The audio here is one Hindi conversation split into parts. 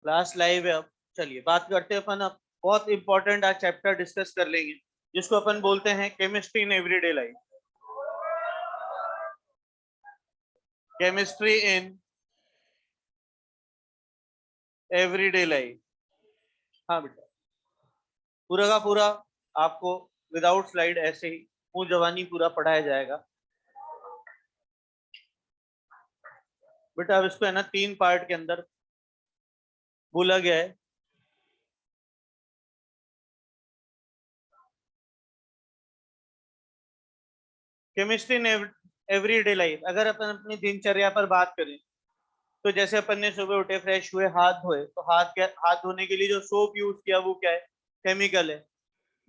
क्लास लाइव है अब। चलिए बात करते हैं अपन अब, बहुत इंपॉर्टेंट आज चैप्टर डिस्कस कर लेंगे जिसको अपन बोलते हैं chemistry in everyday life. Chemistry in everyday life. हाँ बेटा, पूरा का पूरा आपको विदाउट स्लाइड ऐसे ही मुंह जवानी पूरा पढ़ाया जाएगा बेटा। अब इसको है ना 3 पार्ट के अंदर बोला गया है। केमिस्ट्री इन एवरीडे लाइफ, अगर अपन अपनी दिनचर्या पर बात करें तो जैसे अपन ने सुबह उठे, फ्रेश हुए, हाथ धोए, तो हाथ धोने के लिए जो सोप यूज किया वो क्या है? केमिकल है।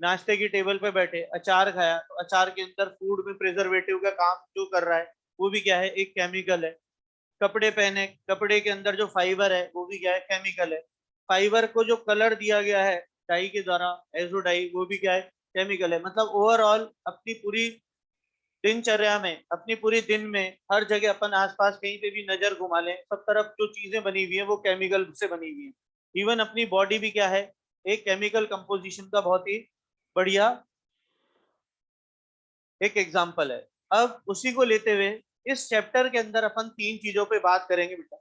नाश्ते की टेबल पे बैठे, अचार खाया, तो अचार के अंदर फूड में प्रिजर्वेटिव का काम जो कर रहा है वो भी क्या है? एक केमिकल है। कपड़े पहने, कपड़े के अंदर जो फाइबर है वो भी क्या है? केमिकल है। फाइबर को जो कलर दिया गया है डाई के द्वारा, एजो डाई, वो भी क्या है? केमिकल है। मतलब ओवरऑल अपनी पूरी दिनचर्या में, अपनी पूरी दिन में, हर जगह अपन आसपास कहीं पे भी नजर घुमा लें, सब तरफ जो चीजें बनी हुई है वो केमिकल से बनी हुई है। इवन अपनी बॉडी भी क्या है? एक केमिकल कंपोजिशन का बहुत ही बढ़िया एक एग्जाम्पल है। अब उसी को लेते हुए इस चैप्टर के अंदर अपन 3 चीजों पे बात करेंगे बेटा।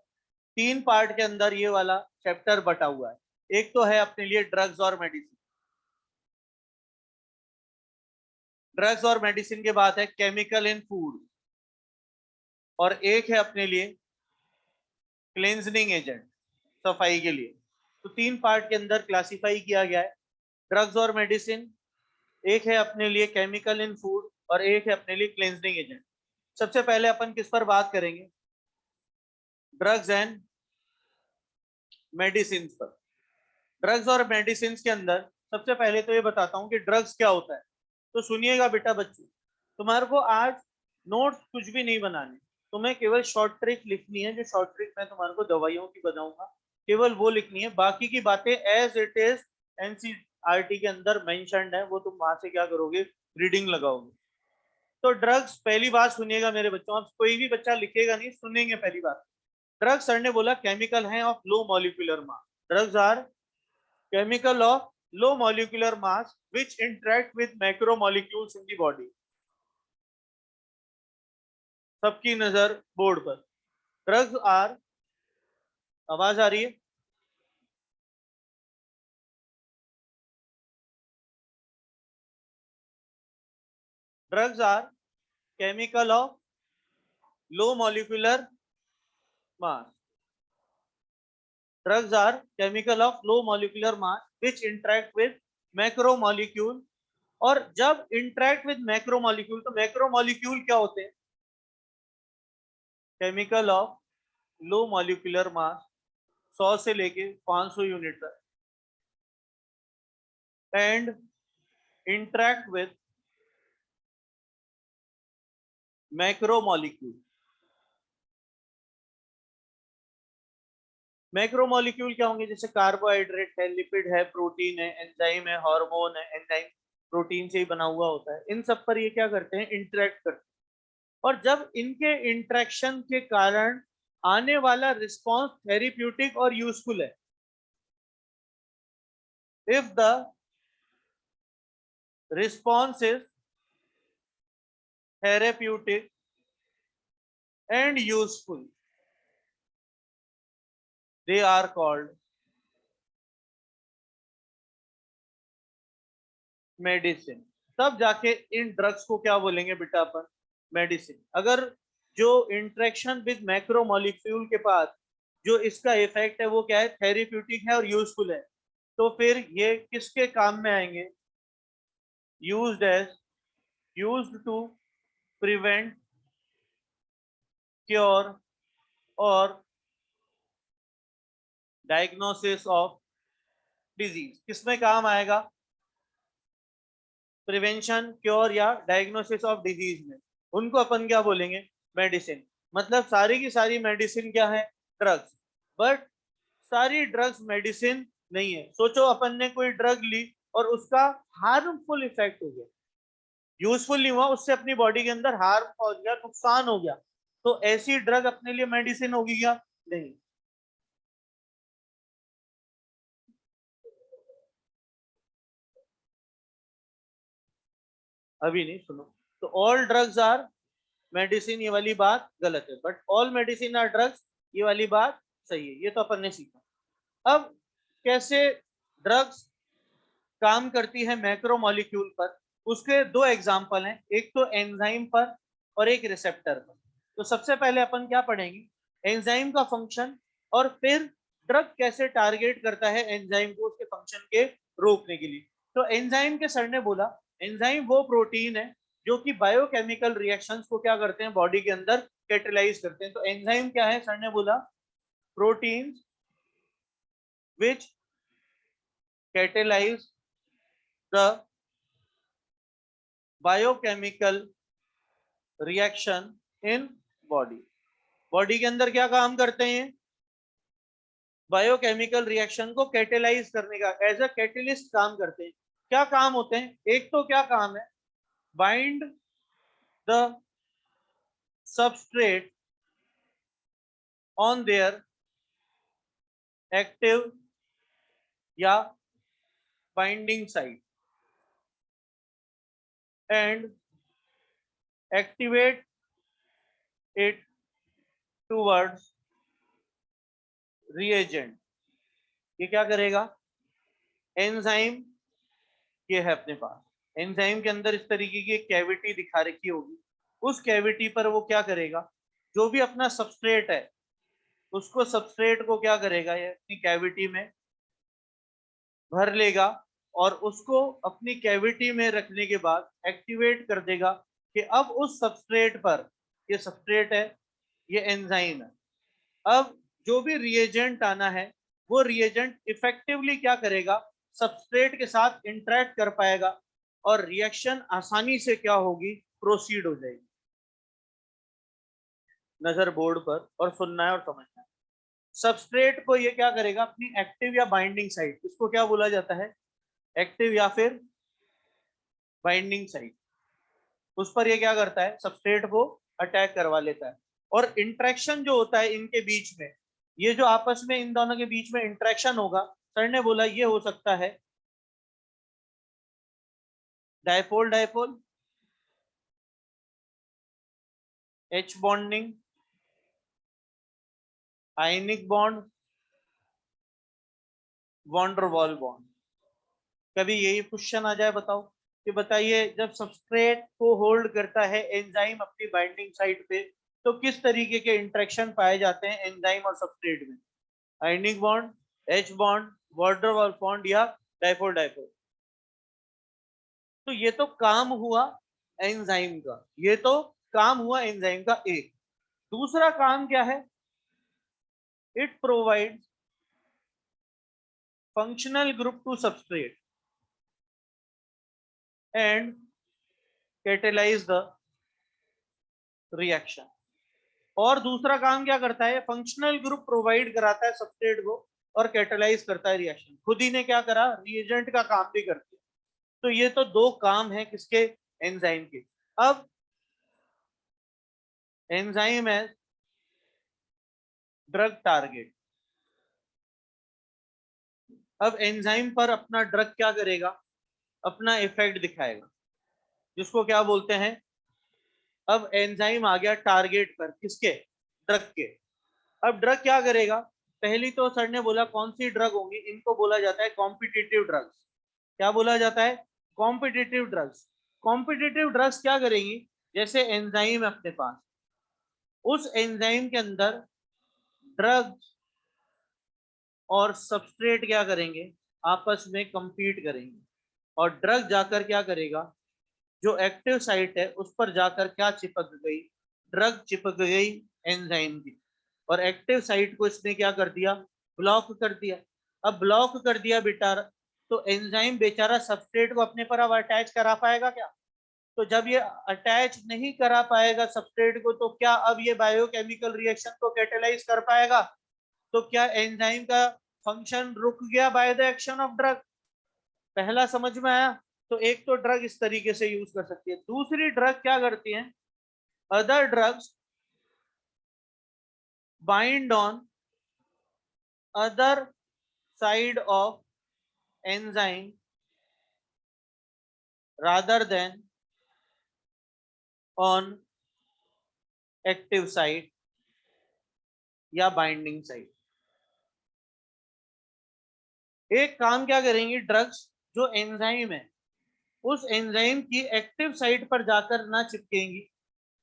3 पार्ट के अंदर ये वाला चैप्टर बटा हुआ है। एक तो है अपने लिए ड्रग्स और मेडिसिन। ड्रग्स और मेडिसिन के बाद है केमिकल इन फूड, और एक है अपने लिए क्लेंजनिंग एजेंट, सफाई के लिए। तो 3 पार्ट के अंदर क्लासिफाई किया गया है ड्रग्स और मेडिसिन। एक है अपने लिए केमिकल इन फूड और एक है अपने लिए क्लेंजनिंग एजेंट। सबसे पहले अपन किस पर बात करेंगे? ड्रग्स एंड मेडिसिन पर। ड्रग्स और मेडिसिन के अंदर सबसे पहले तो ये बताता हूँ कि ड्रग्स क्या होता है। तो सुनिएगा बेटा बच्चों, तुम्हारे को आज नोट्स कुछ भी नहीं बनाने, तुम्हें केवल शॉर्ट ट्रिक लिखनी है। जो शॉर्ट ट्रिक मैं तुम्हारे को दवाइयों की बताऊंगा, केवल वो लिखनी है। बाकी की बातें एज इट इज एनसीईआरटी के अंदर मेंशन्ड है, वो तुम वहां से क्या करोगे? रीडिंग लगाओगे। तो ड्रग्स, पहली बात सुनिएगा मेरे बच्चों, अब कोई भी बच्चा लिखेगा नहीं, सुनेंगे पहली बात। ड्रग्स सर ने बोला केमिकल है of low molecular mass. Drugs are chemical of low molecular mass which interact with macromolecules in the body। सबकी नजर बोर्ड पर। ड्रग्स आर, आवाज आ रही है? Drugs are chemical of low molecular mass. Drugs are chemical of low molecular mass which interact with macromolecule. और जब इंटरेक्ट विद मैक्रोमोलिक्यूल, तो मैक्रोमोलिक्यूल क्या होते हैं? Chemical of low molecular mass 100 से लेके 500 यूनिट तक, and interact with macromolecule. Macromolecule क्या होंगे? जैसे कार्बोहाइड्रेट है, लिपिड है, प्रोटीन है, एंजाइम है, हार्मोन है। एंजाइम प्रोटीन से ही बना हुआ होता है। इन सब पर ये क्या करते हैं? इंटरेक्ट करते हैं। और जब इनके इंटरेक्शन के कारण आने वाला रिस्पॉन्स थेरेप्यूटिक और यूजफुल है, if the response is therapeutic and useful, they are called medicine. तब जाके इन ड्रग्स को क्या बोलेंगे बेटा अपन? मेडिसिन। अगर जो इंटरेक्शन विद मैक्रोमोलिक्यूल के पास जो इसका इफेक्ट है वो क्या है? थेरेप्यूटिक है और यूजफुल है, तो फिर ये किसके काम में आएंगे? Used as, used to prevent, cure और डायग्नोसिस ऑफ डिजीज। किसमें काम आएगा? प्रिवेंशन, क्योर या डायग्नोसिस ऑफ डिजीज में। उनको अपन क्या बोलेंगे? मेडिसिन। मतलब सारी की सारी मेडिसिन क्या है? ड्रग्स। बट सारी ड्रग्स मेडिसिन नहीं है। सोचो अपन ने कोई ड्रग ली और उसका हार्मफुल इफेक्ट हो गया, यूजफुल नहीं हुआ, उससे अपनी बॉडी के अंदर हार्म पहुंच गया, नुकसान हो गया, तो ऐसी ड्रग अपने लिए मेडिसिन होगी क्या? नहीं। अभी नहीं, सुनो। तो ऑल ड्रग्स आर मेडिसिन, ये वाली बात गलत है, but all medicine are drugs, ये वाली बात सही है। ये तो अपन ने सीखा। अब कैसे ड्रग्स काम करती है मैक्रो मॉलिक्यूल पर, उसके दो एग्जाम्पल हैं, एक तो एंजाइम पर और एक रिसेप्टर पर। तो सबसे पहले अपन क्या पढ़ेंगे, एंजाइम का फंक्शन, और फिर ड्रग कैसे टारगेट करता है एंजाइम को उसके फंक्शन के रोकने के लिए। तो एंजाइम के सर ने बोला, एंजाइम वो प्रोटीन है जो कि बायोकेमिकल रिएक्शंस को क्या करते हैं, बॉडी के अंदर कैटेलाइज करते हैं। तो एंजाइम क्या है, सर ने बोला proteins which catalyse the biochemical reaction in body. Body के अंदर क्या काम करते हैं, बायोकेमिकल रिएक्शन को कैटेलाइज करने का, एज अ कैटेलिस्ट काम करते हैं। क्या काम होते हैं, एक तो क्या काम है, bind the substrate on their active या binding site and activate it towards reagent. ये क्या करेगा, एंजाइम, ये है अपने पास, एंजाइम के अंदर इस तरीके की एक कैविटी दिखा रखी होगी, उस कैविटी पर वो क्या करेगा, जो भी अपना सबस्ट्रेट है उसको, सबस्ट्रेट को क्या करेगा, ये अपनी कैविटी में भर लेगा, और उसको अपनी कैविटी में रखने के बाद एक्टिवेट कर देगा कि अब उस सबस्ट्रेट पर, ये सबस्ट्रेट है, ये एंजाइम है, अब जो भी रिएजेंट आना है वो रिएजेंट इफेक्टिवली क्या करेगा, सबस्ट्रेट के साथ इंटरेक्ट कर पाएगा, और रिएक्शन आसानी से क्या होगी, प्रोसीड हो जाएगी। नजर बोर्ड पर, और सुनना है और समझना है। सबस्ट्रेट को ये क्या करेगा, अपनी एक्टिव या बाइंडिंग साइट, इसको क्या बोला जाता है, एक्टिव या फिर बाइंडिंग साइट, उस पर ये क्या करता है, सबस्ट्रेट को अटैक करवा लेता है। और इंटरेक्शन जो होता है इनके बीच में, ये जो आपस में इन दोनों के बीच में इंटरेक्शन होगा, सर ने बोला ये हो सकता है dipole dipole, H bonding, ionic bond, van der Waals bond. कभी यही क्वेश्चन आ जाए, बताओ कि बताइए जब सबस्ट्रेट को होल्ड करता है एंजाइम अपनी बाइंडिंग साइट पे, तो किस तरीके के इंटरेक्शन पाए जाते हैं एंजाइम और सबस्ट्रेट में, ionic bond, H bond, van der Waals bond, या डायपोल डायपोल। तो ये तो काम हुआ एंजाइम का, ये तो काम हुआ एंजाइम का एक। दूसरा काम क्या है, it provide functional group to substrate and catalyse the reaction. और दूसरा काम क्या करता है, फंक्शनल ग्रुप प्रोवाइड कराता है सबस्ट्रेट को और कैटेलाइज करता है रिएक्शन। खुद ही ने क्या करा, रिएजेंट का काम भी करती है। तो ये तो दो काम है किसके, एंजाइम के। अब एंजाइम है ड्रग टारगेट। अब एंजाइम पर अपना ड्रग क्या करेगा, अपना इफेक्ट दिखाएगा, जिसको क्या बोलते हैं, अब एंजाइम आ गया टारगेट पर, किसके, ड्रग के। अब ड्रग क्या करेगा, पहली तो सर ने बोला कौन सी ड्रग होंगी, इनको बोला जाता है कॉम्पिटिटिव ड्रग्स। क्या बोला जाता है, कॉम्पिटिटिव ड्रग्स। कॉम्पिटिटिव ड्रग्स क्या करेंगी, जैसे एंजाइम है अपने पास, उस एंजाइम के अंदर ड्रग और सबस्ट्रेट क्या करेंगे, आपस में कंपीट करेंगे, और ड्रग जाकर क्या करेगा, जो एक्टिव साइट है उस पर जाकर क्या चिपक गई, ड्रग चिपक गई एंजाइम की, और एक्टिव साइट को इसने क्या कर दिया, ब्लॉक कर दिया। अब ब्लॉक कर दिया बेटा, तो एंजाइम बेचारा सबस्ट्रेट को अपने पर अब अटैच करा पाएगा क्या, तो जब ये अटैच नहीं करा पाएगा सबस्ट्रेट को, तो क्या अब ये बायोकेमिकल रिएक्शन को कैटेलाइज कर पाएगा, तो क्या एंजाइम का फंक्शन रुक गया by the action of drug. पहला समझ में आया। तो एक तो ड्रग इस तरीके से यूज कर सकती है। दूसरी ड्रग क्या करती है, other drugs bind on other side of enzyme rather than on active site या बाइंडिंग साइट। एक काम क्या करेंगी, ड्रग्स जो एंजाइम है उस एंजाइम की एक्टिव साइट पर जाकर ना चिपकेंगी।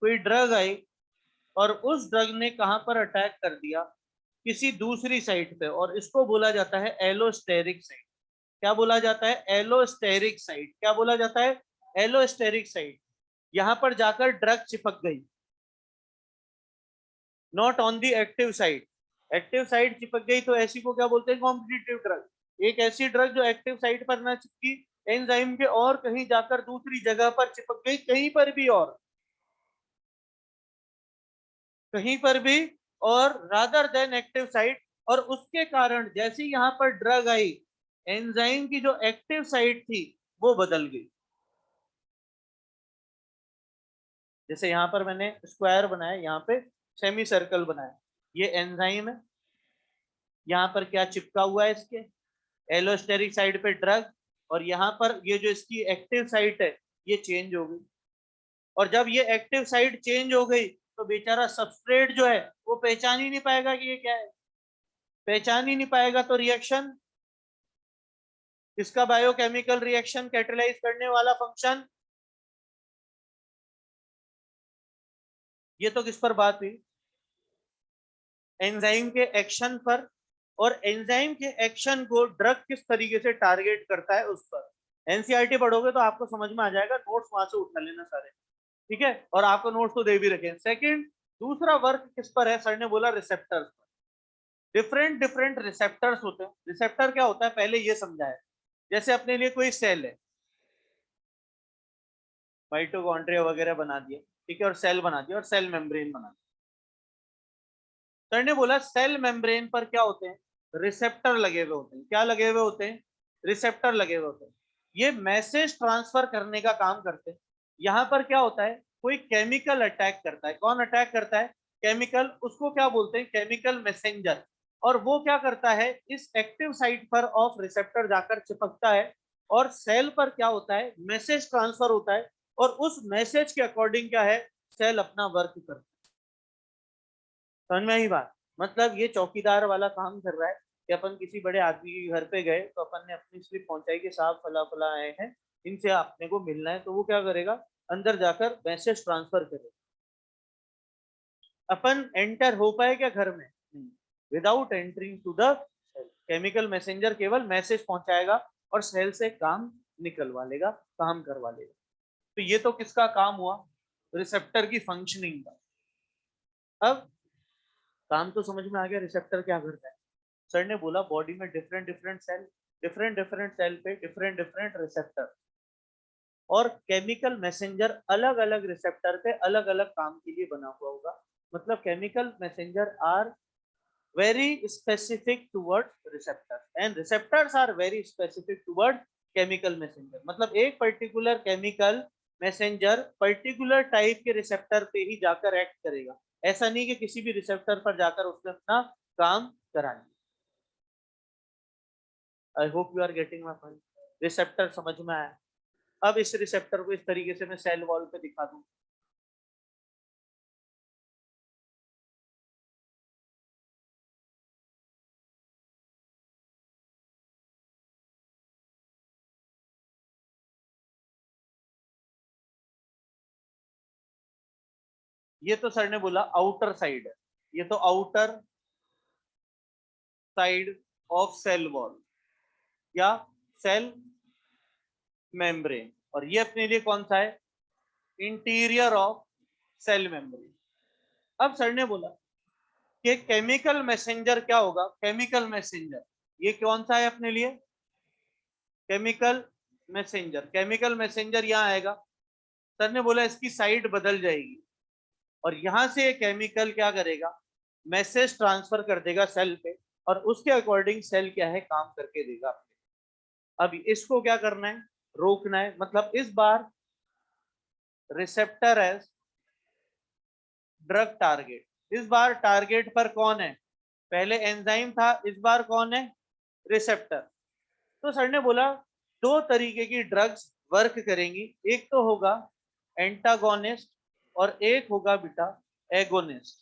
कोई ड्रग आई और उस ड्रग ने कहां पर अटैक कर दिया, किसी दूसरी साइट पे, और इसको बोला जाता है एलोस्टेरिक साइट। क्या बोला जाता है? Allosteric site. क्या बोला जाता है? Allosteric site. यहां पर जाकर ड्रग चिपक गई, not on the active site. Active site चिपक गई तो ऐसी को क्या बोलते हैं? Competitive drug. एक ऐसी ड्रग जो एक्टिव साइट पर ना चिपकी, एंजाइम के और कहीं जाकर दूसरी जगह पर चिपक गई, कहीं पर भी, और कहीं पर भी, और रादर देन एक्टिव साइट, और उसके कारण जैसे यहां पर ड्रग आई, एंजाइम की जो एक्टिव साइट थी वो बदल गई। जैसे यहां पर मैंने स्क्वायर बनाया, यहाँ पे सेमी सर्कल बनाया, ये एंजाइम है, यहाँ पर क्या चिपका हुआ है इसके? एलोस्टेरिक साइड पे ड्रग, और यहाँ पर ये जो इसकी एक्टिव साइट है ये चेंज हो गई। और जब ये एक्टिव साइट चेंज हो गई तो बेचारा सबस्ट्रेट जो है वो पहचान ही नहीं पाएगा कि ये क्या है। पहचान ही नहीं पाएगा तो रिएक्शन, इसका बायोकेमिकल रिएक्शन, कैटेलाइज करने वाला फंक्शन, ये तो किस पर बात हुई? एंजाइम के एक्शन पर। और एंजाइम के एक्शन को ड्रग किस तरीके से टारगेट करता है उस पर। एनसीईआरटी पढ़ोगे तो आपको समझ में आ जाएगा, नोट्स वहां से उठा लेना सारे, ठीक है? और आपको नोट्स तो दे भी रखे। सेकंड, दूसरा वर्क किस पर है? सर ने बोला रिसेप्टर्स पर। डिफरेंट डिफरेंट रिसेप्टर्स होते हैं। रिसेप्टर क्या होता है पहले ये समझाया। जैसे अपने लिए कोई सेल है, माइटोकॉन्ड्रिया वगैरह बना दिया, ठीक है, और सेल बना दिया, और सेल मेम्ब्रेन बना दिया। सर ने बोला सेल मेम्ब्रेन पर क्या होते हैं? रिसेप्टर लगे हुए होते हैं। क्या लगे हुए होते हैं? रिसेप्टर लगे हुए होते हैं। ये मैसेज ट्रांसफर करने का काम करते हैं। यहाँ पर क्या होता है? कोई केमिकल अटैक करता है। कौन अटैक करता है? केमिकल। उसको क्या बोलते हैं? Chemical messenger. और वो क्या करता है? इस एक्टिव साइट पर ऑफ रिसेप्टर जाकर चिपकता है, और सेल पर क्या होता है? मैसेज ट्रांसफर होता है, और उस मैसेज के अकॉर्डिंग क्या है? सेल अपना वर्क करता है। समझ में आई बात? मतलब ये चौकीदार वाला काम कर रहा है कि अपन किसी बड़े आदमी के घर पे गए तो अपन ने अपनी स्लिप पहुंचाई कि साहब फला फला आए हैं, इनसे अपने को मिलना है, तो वो क्या करेगा? अंदर जाकर मैसेज ट्रांसफर करेगा। अपन एंटर हो पाए क्या घर में? नहीं। Without entering to the cell, chemical messenger केवल मैसेज पहुंचाएगा और सेल से काम निकलवा लेगा, काम करवा लेगा। तो ये तो किसका काम हुआ? रिसेप्टर की फंक्शनिंग का। अब काम तो समझ में आ गया रिसेप्टर क्या करता है। सर ने बोला बॉडी में different different cell, different different cell पे डिफरेंट डिफरेंट रिसेप्टर, और केमिकल मैसेंजर अलग अलग रिसेप्टर पे अलग अलग काम के लिए बना हुआ होगा। मतलब chemical messenger R very specific towards receptors and receptors are very specific toward chemical messenger। मतलब एक particular chemical messenger particular type के रिसेप्टर पे ही जाकर एक्ट करेगा। ऐसा नहीं कि किसी भी रिसेप्टर पर जाकर उसने अपना काम करा लिया। I hope you are getting my point. Receptor समझ में आया? अब इस रिसेप्टर को इस तरीके से मैं सेल वॉल पे दिखा दूं। ये तो सर ने बोला आउटर साइड है, ये तो outer side of cell wall या सेल मेम्ब्रेन, और ये अपने लिए कौन सा है? Interior of cell membrane. अब सर ने बोला कि केमिकल मैसेंजर क्या होगा? केमिकल मैसेंजर ये कौन सा है अपने लिए? Chemical messenger. केमिकल मैसेंजर यहाँ आएगा। सर ने बोला इसकी साइड बदल जाएगी, और यहां से केमिकल क्या करेगा? मैसेज ट्रांसफर कर देगा सेल पे, और उसके अकॉर्डिंग सेल क्या है? काम करके देगा। अब इसको क्या करना है? रोकना है। मतलब इस बार रिसेप्टर एज ड्रग टारगेट। इस बार टारगेट पर कौन है? पहले एंजाइम था, इस बार कौन है? रिसेप्टर। तो सर ने बोला दो तरीके की ड्रग्स वर्क करेंगी। एक तो होगा एंटागोनिस्ट, और एक होगा बेटा एगोनिस्ट।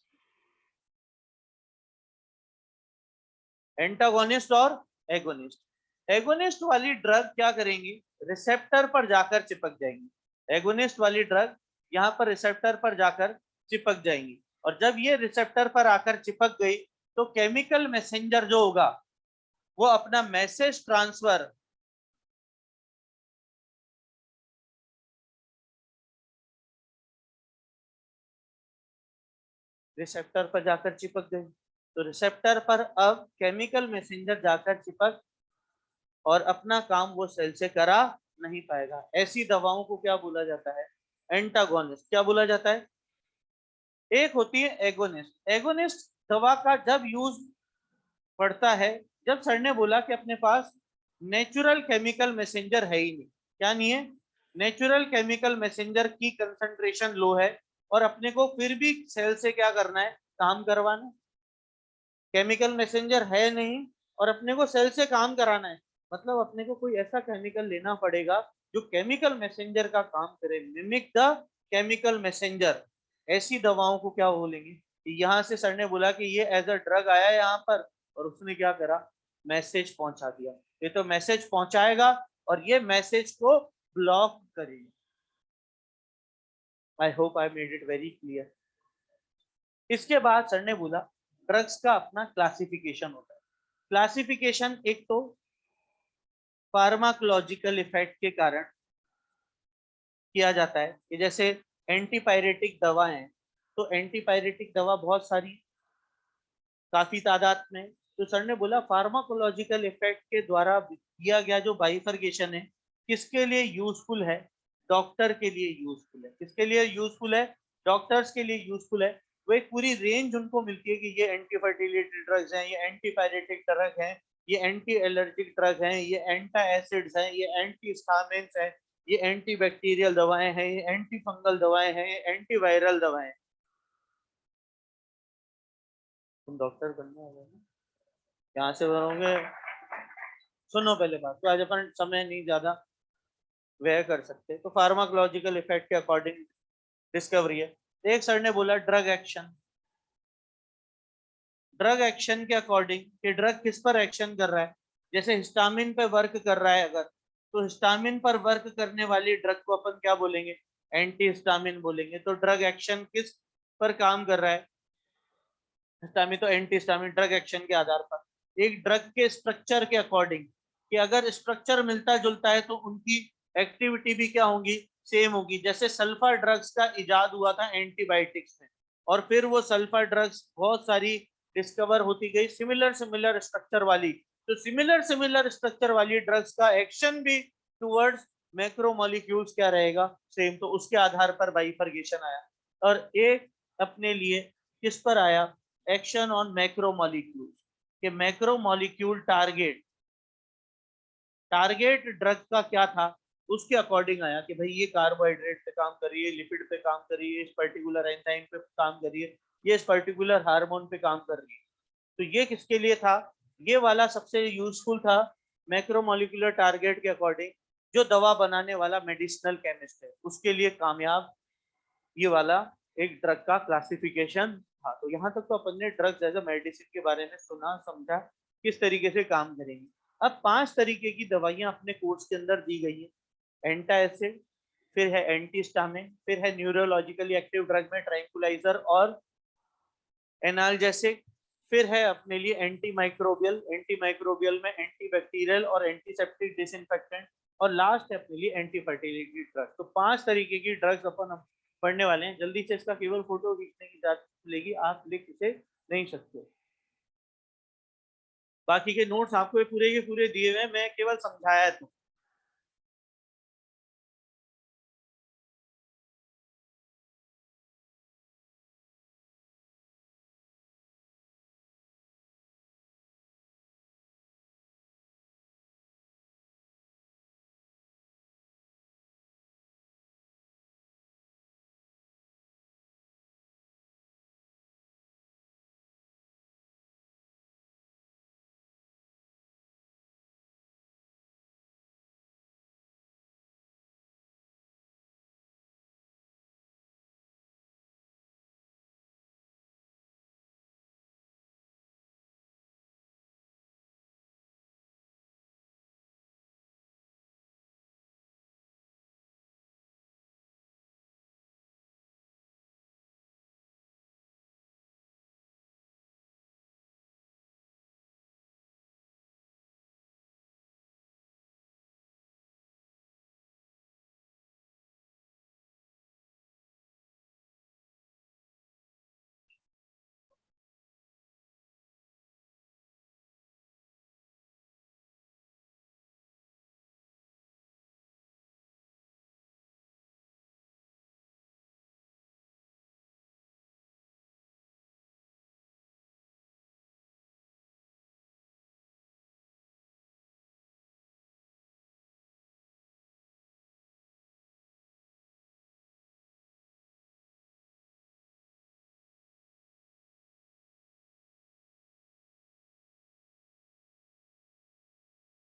एंटागोनिस्ट और एगोनिस्ट। एगोनिस्ट वाली ड्रग क्या करेंगी, रिसेप्टर पर जाकर चिपक जाएंगी। एगोनिस्ट वाली ड्रग यहाँ पर रिसेप्टर पर जाकर चिपक जाएंगी, और जब ये रिसेप्टर पर आकर चिपक गई तो केमिकल मैसेंजर जो होगा वो अपना मैसेज ट्रांसफर रिसेप्टर पर जाकर चिपक गई। तो रिसेप्टर पर अब केमिकल मैसेंजर जाकर चिपक और अपना काम वो सेल से करा नहीं पाएगा। ऐसी दवाओं को क्या बोला जाता है, एंटागोनिस्ट। क्या बोला जाता है। एक होती है एगोनिस्ट। एगोनिस्ट दवा का जब यूज पड़ता है जब सर ने बोला कि अपने पास नेचुरल केमिकल मैसेंजर है ही नहीं। क्या नहीं है, नेचुरल केमिकल मैसेंजर की कंसंट्रेशन लो है, और अपने को फिर भी सेल से क्या करना है, काम करवाना। केमिकल मैसेंजर है नहीं और अपने को सेल से काम कराना है, मतलब अपने को कोई ऐसा केमिकल लेना पड़ेगा जो केमिकल मैसेंजर का काम करे, मिमिक द केमिकल मैसेंजर। ऐसी दवाओं को क्या बोलेंगे। यहाँ से सर ने बोला कि ये एज अ ड्रग आया यहाँ पर और उसने क्या करा, मैसेज पहुंचा दिया। ये तो मैसेज पहुंचाएगा और ये मैसेज को ब्लॉक करेगा। I hope I made it very clear. इसके बाद सर ने बोला ड्रग्स का अपना क्लासिफिकेशन होता है। क्लासिफिकेशन एक तो फार्माकोलॉजिकल इफेक्ट के कारण किया जाता है कि जैसे एंटीपायरेटिक दवा है, तो एंटीपायरेटिक दवा बहुत सारी, काफी तादाद में। तो सर ने बोला फार्माकोलॉजिकल इफेक्ट के द्वारा किया गया जो बाइफर्केशन है किसके लिए यूजफुल है, डॉक्टर के लिए यूजफुल है। किसके लिए यूजफुल है, डॉक्टर्स के लिए यूजफुल है। वो एक पूरी रेंज उनको मिलती है कि ये एंटी फर्टिलिटी ड्रग्स हैं, ये एंटीपायरेटिक ड्रग हैं, ये एंटी एलर्जिक ड्रग हैं, ये एंटा एसिड्स हैं, ये एंटी स्टामिन्स हैं, ये एंटी बैक्टीरियल दवाएं हैं, ये एंटी फंगल दवाएं हैं, ये एंटी वायरल दवाएं हैं। तुम डॉक्टर बनने वाले हो, यहाँ से बनोगे। सुनो पहले बात, तो आज अपन समय नहीं ज्यादा व्यय कर सकते, तो फार्माकोलॉजिकल इफेक्ट के अकॉर्डिंग डिस्कवरी है। एक सर ने बोला ड्रग एक्शन। ड्रग एक्शन के अकॉर्डिंग कि ड्रग किस पर एक्शन कर रहा है, जैसे हिस्टामिन पे वर्क कर रहा है अगर, तो हिस्टामिन पर वर्क करने वाली ड्रग को अपन क्या बोलेंगे, एंटी हिस्टामिन बोलेंगे। तो ड्रग एक्शन किस पर काम कर रहा है, हिस्टामिन, तो एंटी हिस्टामिन ड्रग एक्शन के आधार पर। एक ड्रग के स्ट्रक्चर के अकॉर्डिंग कि अगर स्ट्रक्चर मिलता जुलता है तो उनकी एक्टिविटी भी क्या होगी, सेम होगी। जैसे सल्फर ड्रग्स का इजाद हुआ था एंटीबायोटिक्स में, और फिर वो सल्फर ड्रग्स बहुत सारी डिस्कवर होती गई सिमिलर सिमिलर स्ट्रक्चर वाली। तो सिमिलर सिमिलर स्ट्रक्चर वाली ड्रग्स का एक्शन भी टुवर्ड्स मैक्रोमोलिक्यूल्स क्या रहेगा, सेम। तो उसके आधार पर बाइफर्केशन आया। और एक अपने लिए किस पर आया, एक्शन ऑन मैक्रोमोलिक्यूल्स, कि मैक्रोमोलिक्यूल टारगेट, टारगेट ड्रग का क्या था उसके अकॉर्डिंग आया कि भाई ये कार्बोहाइड्रेट पे काम कर रही है, लिपिड पे काम कर रही है, इस पर्टिकुलर एंजाइम पे काम कर रही है, ये इस पर्टिकुलर हार्मोन पे काम कर रही है। तो ये किसके लिए था, ये वाला सबसे यूजफुल था मैक्रोमोलिकुलर टारगेट के अकॉर्डिंग। जो दवा बनाने वाला मेडिसिनल केमिस्ट है उसके लिए कामयाब ये वाला एक ड्रग का क्लासिफिकेशन था। तो यहाँ तक तो अपन ने ड्रग्स एज अ मेडिसिन के बारे में सुना समझा किस तरीके से काम करेंगे। अब 5 तरीके की दवाइयां अपने कोर्स के अंदर दी गई है। एंटा एसिड, फिर है एंटीस्टामिन, फिर है न्यूरोलॉजिकली एक्टिव ड्रग में ट्रैंकुलाइजर और एनाल्जेसिक, फिर है अपने लिए एंटी माइक्रोबियल, एंटी माइक्रोबियल में एंटी बैक्टीरियल और एंटीसेप्टिक डिसइंफेक्टेंट, और लास्ट है अपने लिए एंटी फर्टिलिटी ड्रग। तो 5 तरीके की ड्रग्स अपन पढ़ने वाले हैं। जल्दी से इसका केवल फोटो खींचने की इजाजत मिलेगी, आप लिख इसे नहीं सकते। बाकी के नोट्स आपको ये पूरे के पूरे दिए हुए हैं, मैं केवल समझाया था।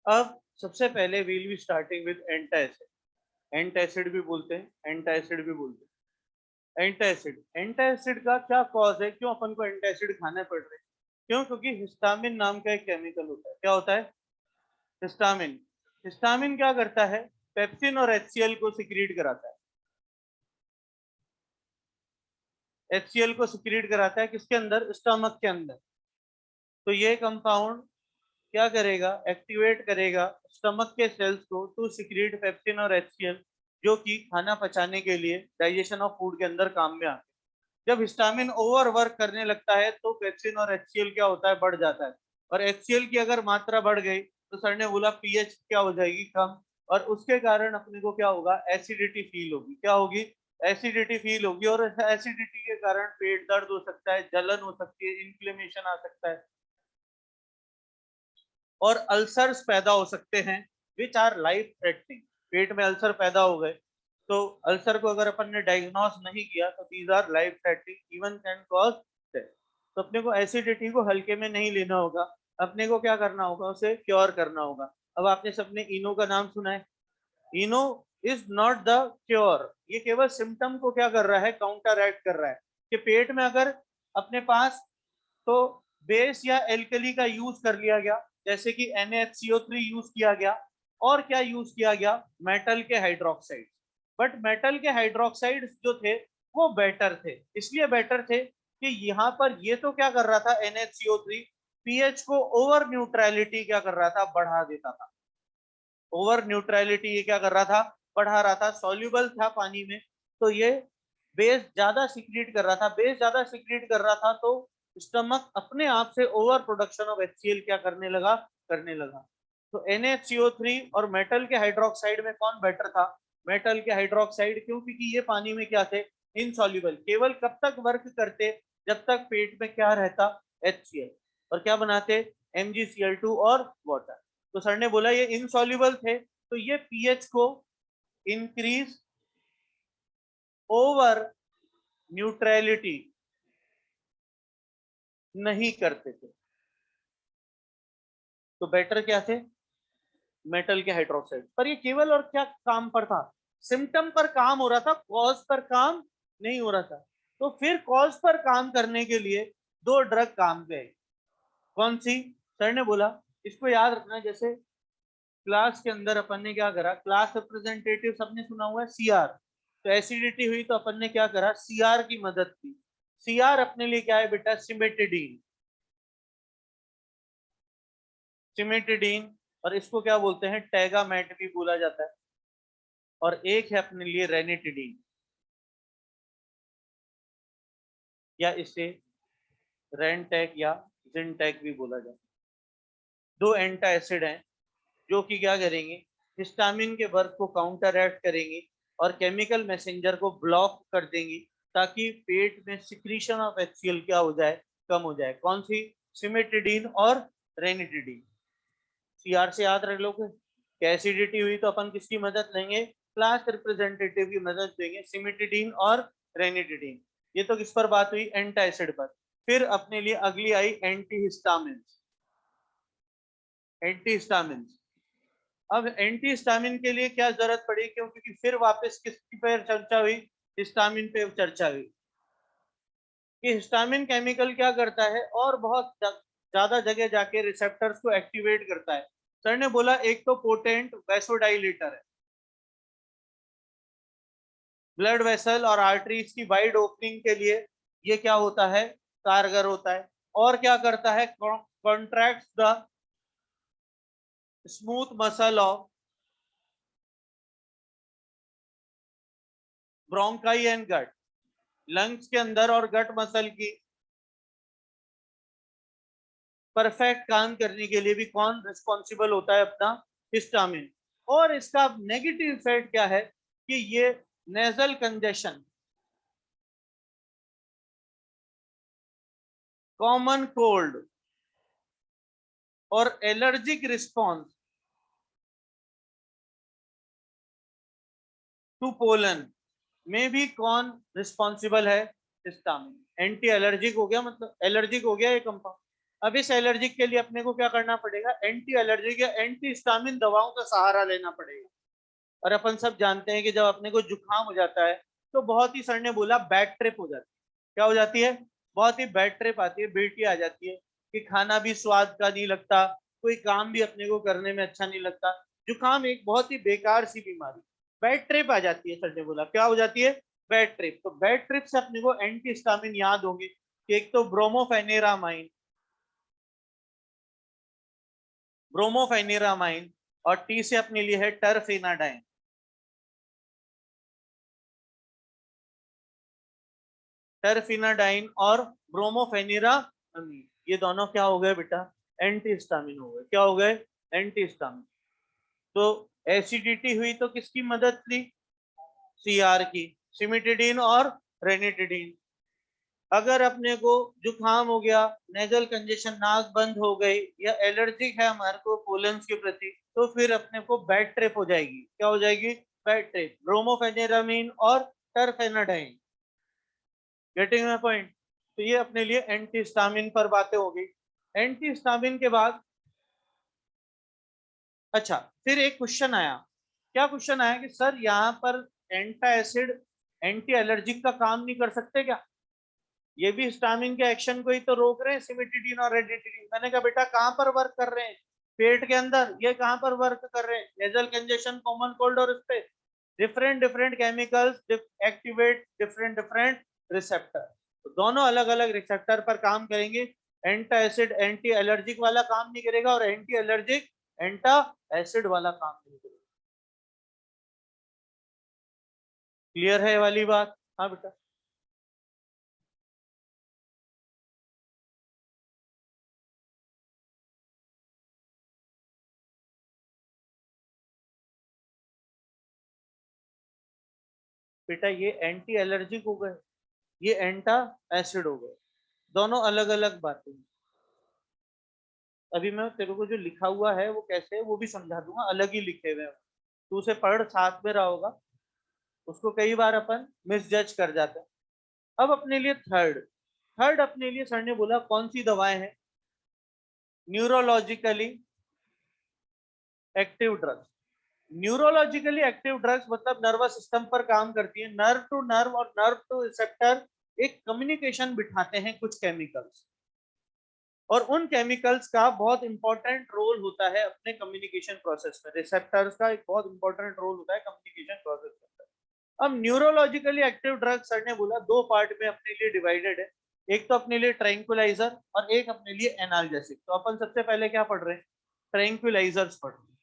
अब सबसे पहले we'll be starting with antacid. Antacid भी बोलते हैं, एंटासिड भी बोलते हैं। एंटासिड, एंटासिड का क्या कॉज है, क्यों अपन को एंटासिड खाने पड़ रहे हैं? क्यों? क्योंकि हिस्टामिन नाम का एक केमिकल होता है। क्या होता है? हिस्टामिन। हिस्टामिन क्या करता है? पेप्सिन और एचसीएल को सिक्रीट कराता है। एचसीएल को सिक्रीट कराता है किसके अंदर? स्टमक के अंदर। तो ये कंपाउंड क्या करेगा? एक्टिवेट करेगा स्टमक के सेल्स को टू सिक्रीट पेप्सिन और एचसीएल, जो कि खाना पचाने के लिए, डाइजेशन ऑफ फूड के अंदर काम में आते हैं। जब हिस्टामिन ओवर वर्क करने लगता है तो पेप्सिन और एचसीएल क्या होता है? बढ़ जाता है। और एचसीएल की अगर मात्रा बढ़ गई तो सर ने बोला पीएच क्या हो जाएगी? कम। और उसके कारण अपने को क्या होगा? एसिडिटी फील होगी। क्या होगी? एसिडिटी फील होगी। और एसिडिटी के कारण पेट दर्द हो सकता है, जलन हो सकती है, इन्फ्लेमेशन आ सकता है, और अल्सर्स पैदा हो सकते हैं विच आर लाइफ थ्रेटनिंग। पेट में अल्सर पैदा हो गए तो अल्सर को अगर अपन ने डायग्नोस नहीं किया तो these our life threatening, even can cause death. तो अपने को एसिडिटी को हल्के में नहीं लेना होगा, अपने को क्या करना होगा? उसे क्योर करना होगा। अब आपने सबने इनो का नाम सुना है। इनो इज नॉट द क्योर, ये केवल सिम्टम को क्या कर रहा है? काउंटर एक्ट कर रहा है। कि पेट में अगर अपने पास तो बेस या एल्कली का यूज कर लिया गया, जैसे कि NaHCO3 यूज किया गया, और क्या यूज किया गया? मेटल के हाइड्रोक्साइड। बट मेटल के हाइड्रोक्साइड जो थे वो बेटर थे। इसलिए बेटर थे कि यहाँ पर ये तो क्या कर रहा था? NaHCO3 पीएच को ओवर न्यूट्रलिटी क्या कर रहा था? बढ़ा देता था। ओवर न्यूट्रलिटी ये क्या कर रहा था? बढ़ा रहा था। सॉल्युबल था पानी में, तो ये बेस ज्यादा सिक्रीट कर रहा था। बेस ज्यादा सिक्रीट कर रहा था तो स्टमक अपने आप से ओवर प्रोडक्शन ऑफ HCl क्या करने लगा? करने लगा। तो NaHCO3 और मेटल के हाइड्रोक्साइड में कौन बेटर था? मेटल के हाइड्रोक्साइड। क्यों? क्योंकि ये पानी में क्या थे? इनसॉल्युबल। केवल कब तक वर्क करते? जब तक पेट में क्या रहता? HCl। और क्या बनाते? MgCl2 और वाटर। तो सर ने बोला ये इनसॉल्युबल थे, तो ये पीएच को इंक्रीज ओवर न्यूट्रलिटी नहीं करते थे। तो बेटर क्या थे? मेटल के हाइड्रोक्साइड। पर ये केवल और क्या काम पर था? सिम्टम पर काम हो रहा था, कॉज पर काम नहीं हो रहा था। तो फिर कॉज पर काम करने के लिए दो ड्रग काम पे आई। कौन सी? सर ने बोला इसको याद रखना। जैसे क्लास के अंदर अपन ने क्या करा? क्लास रिप्रेजेंटेटिव सबने सुना हुआ है, सीआर। तो एसिडिटी हुई तो अपन ने क्या करा? सीआर की मदद की। सीआर अपने लिए क्या है बेटा? सिमेटिडीन। सिमेटिडीन। और इसको क्या बोलते हैं? टैगामेट भी बोला जाता है। और एक है अपने लिए रेनिटिडीन, या इसे रेनटेक या जिनटेक भी बोला जाता है। दो एंटा एसिड हैं जो कि क्या करेंगे? हिस्टामिन के वर्क को काउंटर एक्ट करेंगी और केमिकल मैसेंजर को ब्लॉक कर देंगी, ताकि पेट में सिक्रीशन ऑफ HCl क्या हो जाए? कम हो जाए। कौन सी? सिमेटिडीन और रेनिटिडीन। सीआर से याद रख लोगे। एसिडिटी हुई तो अपन किसकी मदद लेंगे? क्लास रिप्रेजेंटेटिव की मदद लेंगे, सिमेटिडीन और रेनिटिडीन। ये तो किस पर बात हुई? एंटा एसिड पर। फिर अपने लिए अगली आई एंटी हिस्टामिन। Anti histamine. अब एंटी हिस्टामिन के लिए क्या जरूरत पड़ी? क्योंकि फिर वापस किसकी पे चर्चा हुई? हिस्टामिन पे चर्चा हुई कि हिस्टामिन केमिकल क्या करता है और बहुत ज्यादा जगह जाके रिसेप्टर्स को एक्टिवेट करता है। सर ने बोला एक तो पोटेंट वैसोडाइलेटर है, ब्लड वेसल और आर्टरीज की वाइड ओपनिंग के लिए ये क्या होता है? कारगर होता है। और क्या करता है? Contracts the smooth muscle of bronchi and gut. Lungs के अंदर और गट मसल की परफेक्ट काम करने के लिए भी कौन रिस्पॉन्सिबल होता है? अपना हिस्टामिन। और इसका नेगेटिव इफेक्ट क्या है? कि ये नेजल कंजेशन, कॉमन कोल्ड और एलर्जिक रिस्पॉन्स टू पोलन में भी कौन रिस्पॉन्सिबल है? हिस्टामिन। एंटी एलर्जिक हो गया, मतलब एलर्जिक हो गया ये कंपाउंड। अब इस एलर्जिक के लिए अपने को क्या करना पड़ेगा, एंटी एलर्जिक या एंटी हिस्टामिन दवाओं का सहारा लेना पड़ेगा। और अपन सब जानते हैं कि जब अपने को जुकाम हो जाता है तो बहुत ही, सर ने बोला, बैड ट्रिप हो जाती है। क्या हो जाती है? बहुत ही बैड ट्रिप आती है, बेटी आ जाती है कि खाना भी स्वाद का नहीं लगता, कोई काम भी अपने को करने में अच्छा नहीं लगता। जुकाम एक बहुत ही बेकार सी बीमारी, बैड ट्रिप आ जाती है। सर ने बोला क्या हो जाती है? Bad trip. तो बैड ट्रिप से अपने को एंटी हिस्टामिन याद होंगे कि एक तो ब्रोमोफेनिरामाइन, ब्रोमोफेनिरामाइन, और टी से अपने लिए है टरफेनाडाइन। टरफिनाडाइन और ब्रोमोफेनिरामाइन, ये दोनों क्या हो गए बेटा? एंटीहिस्टामिन हो गए। क्या हो गए? एंटीहिस्टामिन। तो एसिडिटी हुई तो किसकी मदद ली? सीआर की, सिमिटिडीन और रेनिटिडीन। अगर अपने को जुकाम हो गया, नेजल कंजेशन, नाक बंद हो गई, या एलर्जिक है हमारे को पोलन्स के प्रति, तो फिर अपने को बैड ट्रिप हो जाएगी। क्या हो जाएगी? Bad trip. ब्रोमोफेनिरामिन और टरफेनाडाइन। Getting my point? तो ये अपने लिए एंटीहिस्टामिन पर बातें हो गई। एंटीहिस्टामिन के बाद, अच्छा, फिर एक क्वेश्चन आया। क्या क्वेश्चन आया कि सर यहाँ पर एंटा एसिड एंटी एलर्जिक का काम नहीं कर सकते क्या? ये भी हिस्टामिन के एक्शन को ही तो रोक रहे हैं, सिमिटिडीन और रेडिटिडीन। मैंने कहा बेटा कहाँ पर वर्क कर रहे हैं? पेट के अंदर। ये कहाँ पर वर्क कर रहे हैं? नेजल कंजेशन, कॉमन कोल्ड, और इस पे different different chemicals activate different different receptor. तो दोनों अलग अलग रिसेप्टर पर काम करेंगे। एंटा एसिड एंटी एलर्जिक वाला काम नहीं करेगा, और एंटी एलर्जिक एंटा एसिड वाला काम नहीं करेगा। क्लियर है ये वाली बात? हाँ बेटा। बेटा ये एंटी एलर्जिक हो गए, ये एंटा एसिड हो गए, दोनों अलग अलग बातें। अभी मैं तेरे को जो लिखा हुआ है वो कैसे है वो भी समझा दूंगा, अलग ही लिखे हुए हैं। तू उसे पढ़, साथ में रहा होगा। उसको कई बार अपन मिसजज कर जाते हैं। अब अपने लिए थर्ड, थर्ड अपने लिए सर ने बोला कौन सी दवाएं हैं? Neurologically active drugs. Neurologically active drugs मतलब नर्वस सिस्टम पर काम करती है, नर्व टू नर्व और नर्व टू रिसेप्टर एक कम्युनिकेशन बिठाते हैं कुछ केमिकल्स। और उन केमिकल्स का बहुत इंपॉर्टेंट रोल होता है अपने कम्युनिकेशन प्रोसेस में। रिसेप्टर्स का एक बहुत इंपॉर्टेंट रोल होता है कम्युनिकेशन प्रोसेस में। अब न्यूरोलॉजिकली एक्टिव ड्रग सर ने बोला दो पार्ट में अपने लिए डिवाइडेड है। एक तो अपने लिए ट्रैंक्विलाइजर और एक अपने लिए एनाल्जेसिक। तो अपन सबसे पहले क्या पढ़ रहे हैं? ट्रैंक्विलाइजर्स पढ़ रहे हैं।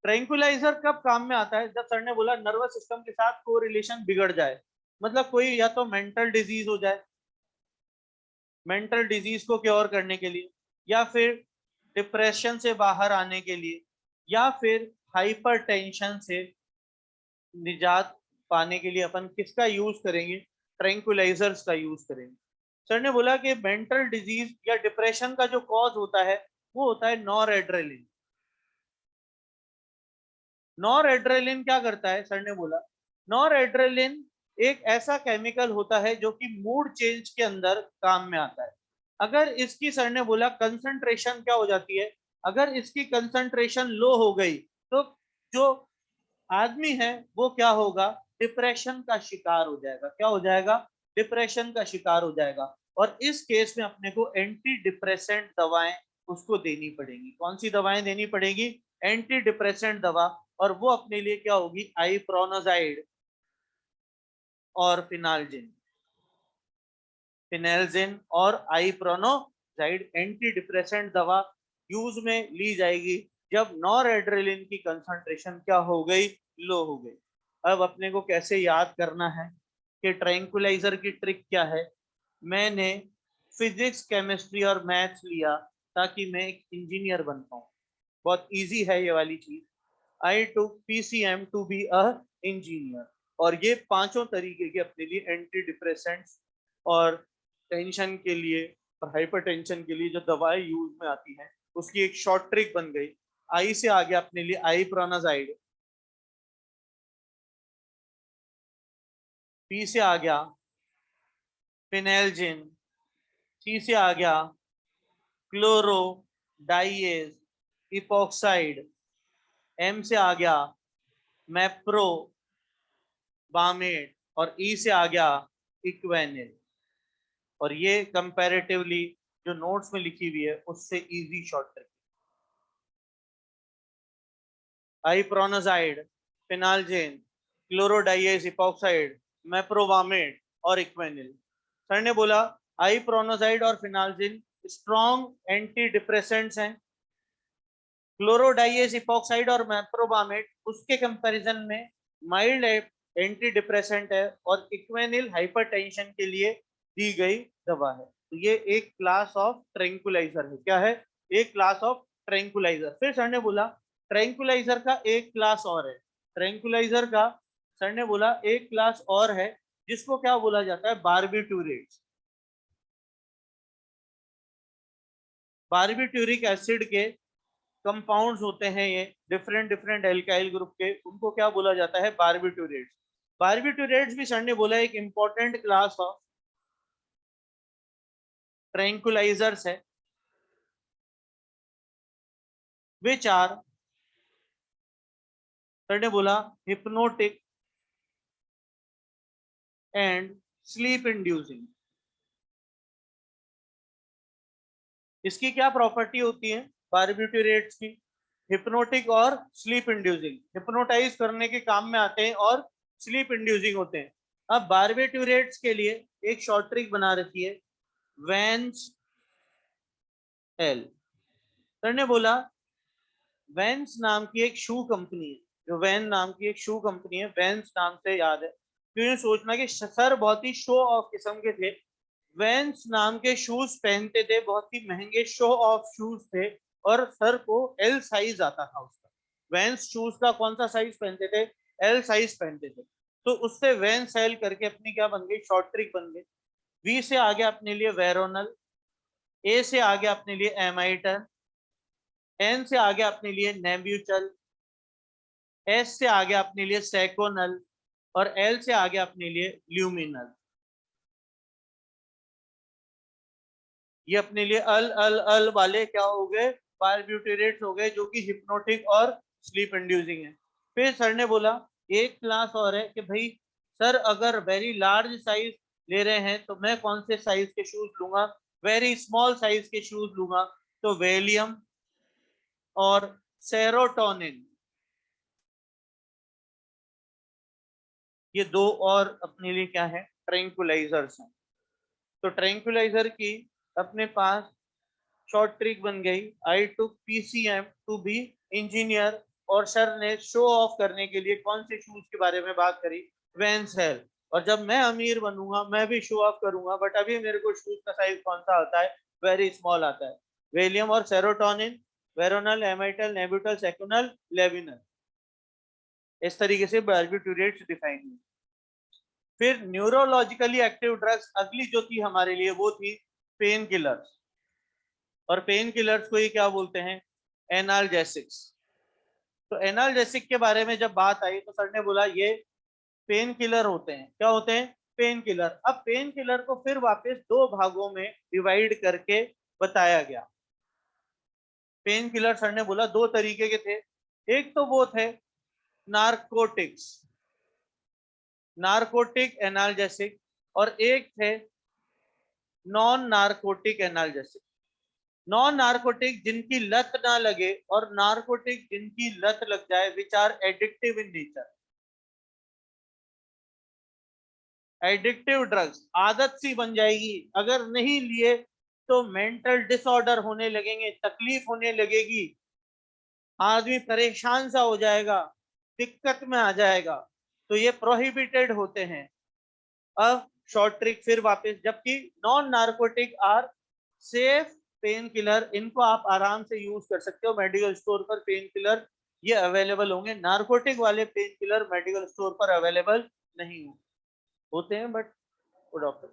ट्रैंक्विलाइजर कब काम में आता है? जब सर ने बोला नर्वस सिस्टम के साथ को रिलेशन बिगड़ जाए, मतलब कोई या तो मेंटल डिजीज हो जाए, मेंटल डिजीज को क्योर करने के लिए, या फिर डिप्रेशन से बाहर आने के लिए, या फिर हाइपरटेंशन से निजात पाने के लिए अपन किसका यूज करेंगे? ट्रैंक्विलाइजर्स का यूज करेंगे। सर ने बोला कि मेंटल डिजीज या डिप्रेशन का जो कॉज होता है वो होता है नॉर एड्रेलिन। नॉर एड्रेलिन क्या करता है? सर ने बोला नॉर एड्रेलिन एक ऐसा केमिकल होता है जो कि मूड चेंज के अंदर काम में आता है। अगर इसकी, सर ने बोला, कंसंट्रेशन क्या हो जाती है? अगर इसकी कंसंट्रेशन लो हो गई तो जो आदमी है वो क्या होगा? डिप्रेशन का शिकार हो जाएगा। क्या हो जाएगा? डिप्रेशन का शिकार हो जाएगा। और इस केस में अपने को एंटी डिप्रेसेंट दवाएं उसको देनी पड़ेगी। कौन सी दवाएं देनी पड़ेगी? एंटी डिप्रेसेंट दवा। और वो अपने लिए क्या होगी? आईप्रोनोजाइड और फिनाल्जिन, फिनेल्जिन और आईप्रोनोजाइड एंटी डिप्रेसेंट दवा यूज में ली जाएगी जब नॉर एड्रेलिन की कंसंट्रेशन क्या हो गई? लो हो गई। अब अपने को कैसे याद करना है कि ट्रैंक्विलाइजर की ट्रिक क्या है? मैंने फिजिक्स, केमिस्ट्री और मैथ्स लिया ताकि मैं एक इंजीनियर बन पाऊं। बहुत इजी है ये वाली चीज। I to PCM to be a engineer. और ये पांचों तरीके के अपने लिए एंटी डिप्रेसेंट्स और टेंशन के लिए और हाइपरटेंशन के लिए जो दवाएं यूज में आती हैं उसकी एक शॉर्ट ट्रिक बन गई। आई से आ गया अपने लिए आईप्रोनाजाइड, पी से आ गया फिनेल्जिन, C से आ गया क्लोरो डाइएज इपॉक्साइड, M से आ गया मैप्रो बामेट, और E से आ गया इक्वेनिल। और ये कंपैरेटिवली जो नोट्स में लिखी हुई है उससे इजी शॉर्ट ट्रिक। आइप्रोनाजाइड, फिनाल्जेन, क्लोरोडाइएज इपॉक्साइड, मैप्रोबामेट और इक्वेनिल। सर ने बोला आइप्रोनाजाइड और फिनाल्जेन स्ट्रॉन्ग एंटी डिप्रेसेंट्स हैं, क्लोरोडाइएज इपॉक्साइड और मैप्रोबामेट उसके कंपैरिजन में माइल्ड एंटी डिप्रेसेंट है, और इक्वेनिल हाइपरटेंशन के लिए दी गई दवा है। तो ये एक क्लास ऑफ ट्रैंक्विलाइजर है। क्या है? एक क्लास ऑफ ट्रैंक्विलाइजर। फिर सर ने बोला ट्रैंक्विलाइजर का एक क्लास और है। ट्रैंक्विलाइजर का सर ने बोला एक क्लास और है जिसको क्या बोला जाता है? बार्बिट्यूरेट्स। बार्बिट्यूरिक एसिड के कंपाउंड्स होते हैं ये डिफरेंट डिफरेंट एल्काइल ग्रुप के, उनको क्या बोला जाता है? बार्बिट्यूरेट्स। बार्बिट्यूरेट्स भी सर ने बोला एक इंपॉर्टेंट क्लास ऑफ ट्रैंक्विलाइजर्स है विच आर, सर ने बोला हिप्नोटिक एंड स्लीप इंड्यूसिंग। इसकी क्या प्रॉपर्टी होती है बार्बिट्यूरेट्स की? हिप्नोटिक और स्लीप इंड्यूसिंग, हिप्नोटाइज करने के काम में आते हैं और स्लीप इंड्यूसिंग होते हैं। अब बार्बिट्यूरेट्स के लिए एक शॉर्ट ट्रिक बना रखी है वेंस एल। सर ने बोला वेंस नाम की एक शू कंपनी है, जो वैन नाम की एक शू कंपनी है, वेंस नाम से याद है क्यों सोचना कि सर बहुत ही शो ऑफ किस्म के थे। वेंस नाम के शूज पहनते थे, बहुत ही महंगे शो ऑफ शूज थे, और सर को एल साइज आता था उसका। वेंस शूज का कौन सा साइज पहनते थे? एल साइज पहनते थे। तो उससे वेंस एल करके अपनी क्या बन गई? शॉर्ट ट्रिक बन गई। वी से आ गया अपने लिए वेरोनल, ए से आ गया अपने लिए एमाइटन, एन से आ गया अपने लिए नेम्ब्यूचल, एस से आ गया अपने लिए सेकोनल, और एल से आ गया अपने लिए ल्यूमिनल। ये अपने लिए अल अल अल वाले क्या हो गए? बारब्यूटेरेट्स हो गए, जो कि हिप्नोटिक और स्लीप इंड्यूसिंग है। फिर सर ने बोला एक क्लास और है कि भाई सर अगर वेरी लार्ज साइज ले रहे हैं तो मैं कौन से साइज के शूज लूंगा? वेरी स्मॉल साइज के शूज लूंगा। तो वेलियम और सेरोटोनिन, ये दो और अपने लिए क्या है? ट्रैंक्विलाइजर्स हैं। तो ट्रैंक्विलाइजर की अपने पास शॉर्ट ट्रिक बन गई, आई टुक पीसीएम टू बी इंजीनियर। और सर ने शो ऑफ करने के लिए कौन से शूज के बारे में बात करी? वेंस हेल। और जब मैं अमीर बनूंगा मैं भी शो ऑफ करूंगा, बट अभी मेरे को शूज का साइज कौन सा आता है? वेरी स्मॉल आता है। वेलियम और सेरोटोनिन, वेरोनल, एमाइटल, नेब्यूटल, सेकुनल, लेविनल, इस तरीके से बार्बिट्यूरेट्स डिफाइन हुई। फिर न्यूरोलॉजिकली एक्टिव ड्रग्स अगली जो थी हमारे लिए वो थी पेन किलर्स। और पेन किलर्स को ये क्या बोलते हैं? एनाल्जेसिक्स। तो एनाल्जेसिक के बारे में जब बात आई तो सर ने बोला ये पेन किलर होते हैं। क्या होते हैं? Pain killer. अब पेन किलर को फिर वापस दो भागों में डिवाइड करके बताया गया। पेन किलर सर ने बोला दो तरीके के थे। एक तो वो थे नारकोटिक्स, नारकोटिक एनाल्जेसिक, और एक थे non narcotic analgesic. Non narcotic जिनकी लत ना लगे, और नारकोटिक जिनकी लत लग जाए, which are addictive in nature. Addictive drugs, आदत सी बन जाएगी, अगर नहीं लिए तो मेंटल डिसऑर्डर होने लगेंगे, तकलीफ होने लगेगी, आदमी परेशान सा हो जाएगा, दिक्कत में आ जाएगा। तो ये प्रोहिबिटेड होते हैं। अब शॉर्ट ट्रिक फिर वापस, जबकि non narcotic are safe pain killer, इनको आप आराम से यूज कर सकते हो, मेडिकल स्टोर पर पेन किलर ये अवेलेबल होंगे। नार्कोटिक वाले पेन किलर मेडिकल स्टोर पर अवेलेबल नहीं होते हैं, बट वो डॉक्टर,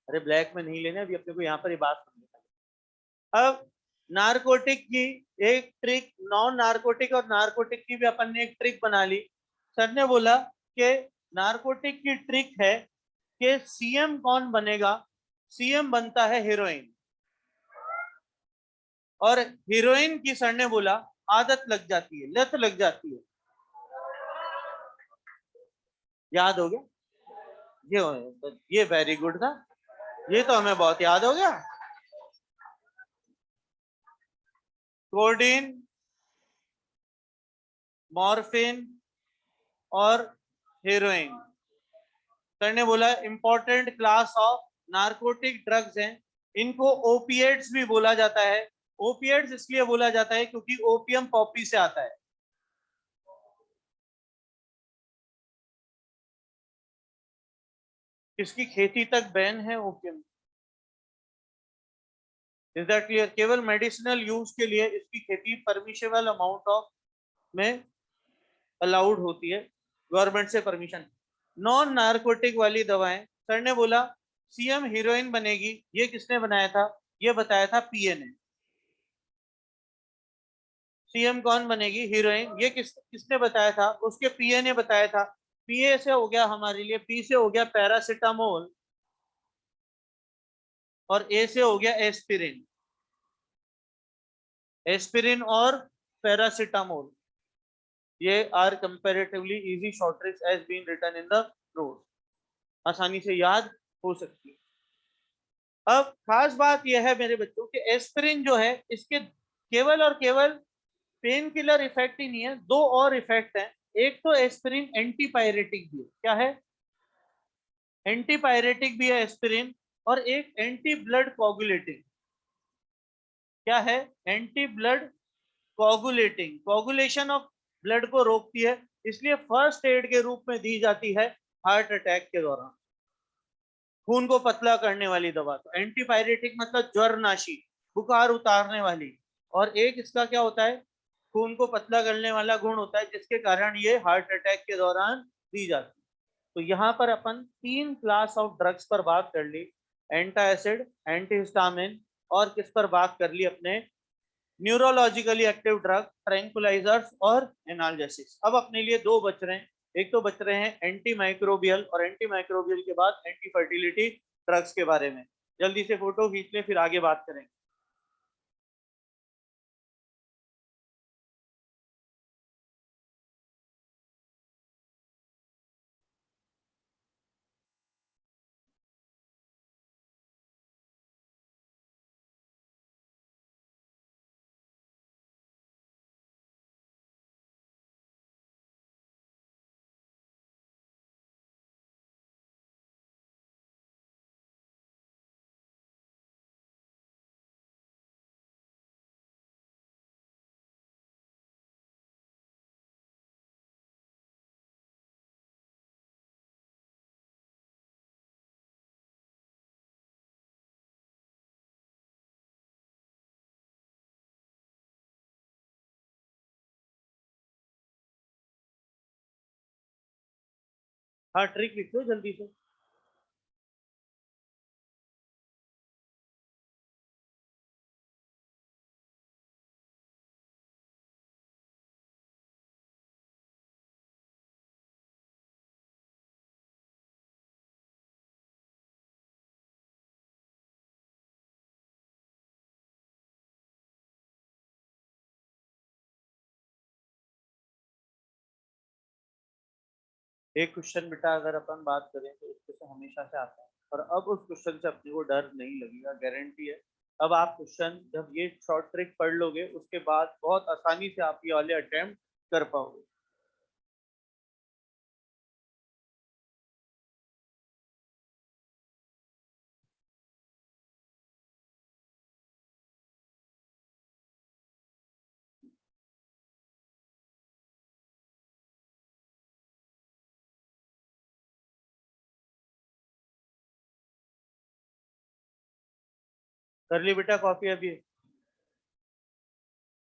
अरे ब्लैक में नहीं लेने, अभी अपने को यहाँ पर ये बात समझ। अब नार्कोटिक की एक ट्रिक, नॉन नार्कोटिक और नार्कोटिक की भी अपन ने एक ट्रिक बना ली। सर ने बोला कि नार्कोटिक की ट्रिक है कि सीएम कौन बनेगा? सीएम बनता है हीरोइन, और हीरोइन की सर ने बोला आदत लग जाती है, लत लग जाती है। याद हो गया? ये वेरी गुड था, ये तो हमें बहुत याद हो गया। कोडीन, मॉर्फिन और हीरोइन। सर ने बोला important class of narcotic drugs हैं, इनको ओपिएट्स भी बोला जाता है। ओपिएट्स इसलिए बोला जाता है क्योंकि ओपियम पॉपी से आता है। इसकी खेती तक बैन है ओपियम। Is that clear? केवल मेडिसिनल यूज के लिए इसकी खेती परमिशेबल अमाउंट ऑफ में अलाउड होती है, गवर्नमेंट से परमिशन। नॉन नारकोटिक वाली दवाएं, सर ने बोला सीएम हीरोइन बनेगी, ये किसने बनाया था? ये बताया था पीए ने। सीएम कौन बनेगी? हीरोइन, ये किसने बताया था? उसके पीए ने बताया था। पीए से हो गया हमारे लिए, पी से हो गया पैरासिटामोल, और ए से हो गया एस्पिरिन। एस्पिरिन और पैरासिटामोल, ये are comparatively easy short tricks as been written in the note, आसानी से याद हो सकती है। अब खास बात यह है मेरे बच्चों कि एस्पिरिन जो है, इसके केवल और केवल पेन किलर इफेक्ट ही नहीं है, दो और इफेक्ट हैं। एक तो एस्पिरिन एंटीपायरेटिक भी है। क्या है? एंटीपायरेटिक भी है एस्पिरिन, और एक एंटी ब्लड कोगुलेटिंग। क्या है? Anti blood coagulating, coagulation of blood को रोकती है, इसलिए फर्स्ट एड के रूप में दी जाती है हार्ट अटैक के दौरान। खून को पतला करने वाली दवा। तो एंटीपायरेटिक मतलब ज्वरनाशी, बुखार उतारने वाली, और एक इसका क्या होता है? खून को पतला करने वाला गुण होता है, जिसके कारण ये हार्ट अटैक के दौरान दी जाती है। तो यहाँ पर अपन 3 क्लास ऑफ ड्रग्स पर बात कर ली, एंटासिड, एंटीहिस्टामिन, और किस पर बात कर ली अपने? न्यूरोलॉजिकली एक्टिव ड्रग, ट्रैंकुलाइजर्स और एनाल्जेसिक्स। अब अपने लिए दो बच रहे हैं। एक तो बच रहे हैं एंटी माइक्रोबियल, और एंटी माइक्रोबियल के बाद एंटी फर्टिलिटी ड्रग्स के बारे में। जल्दी से फोटो खींच ले, फिर आगे बात करेंगे। हाँ, ट्रिक लिख लो जल्दी से। एक क्वेश्चन बेटा अगर अपन बात करें तो इसके से हमेशा से आता है, और अब उस क्वेश्चन से अपने को डर नहीं लगेगा, गारंटी है। अब आप क्वेश्चन जब ये शॉर्ट ट्रिक पढ़ लोगे, उसके बाद बहुत आसानी से आप ये वाले अटेम्प्ट कर पाओगे। कर ली बेटा कॉपी अभी?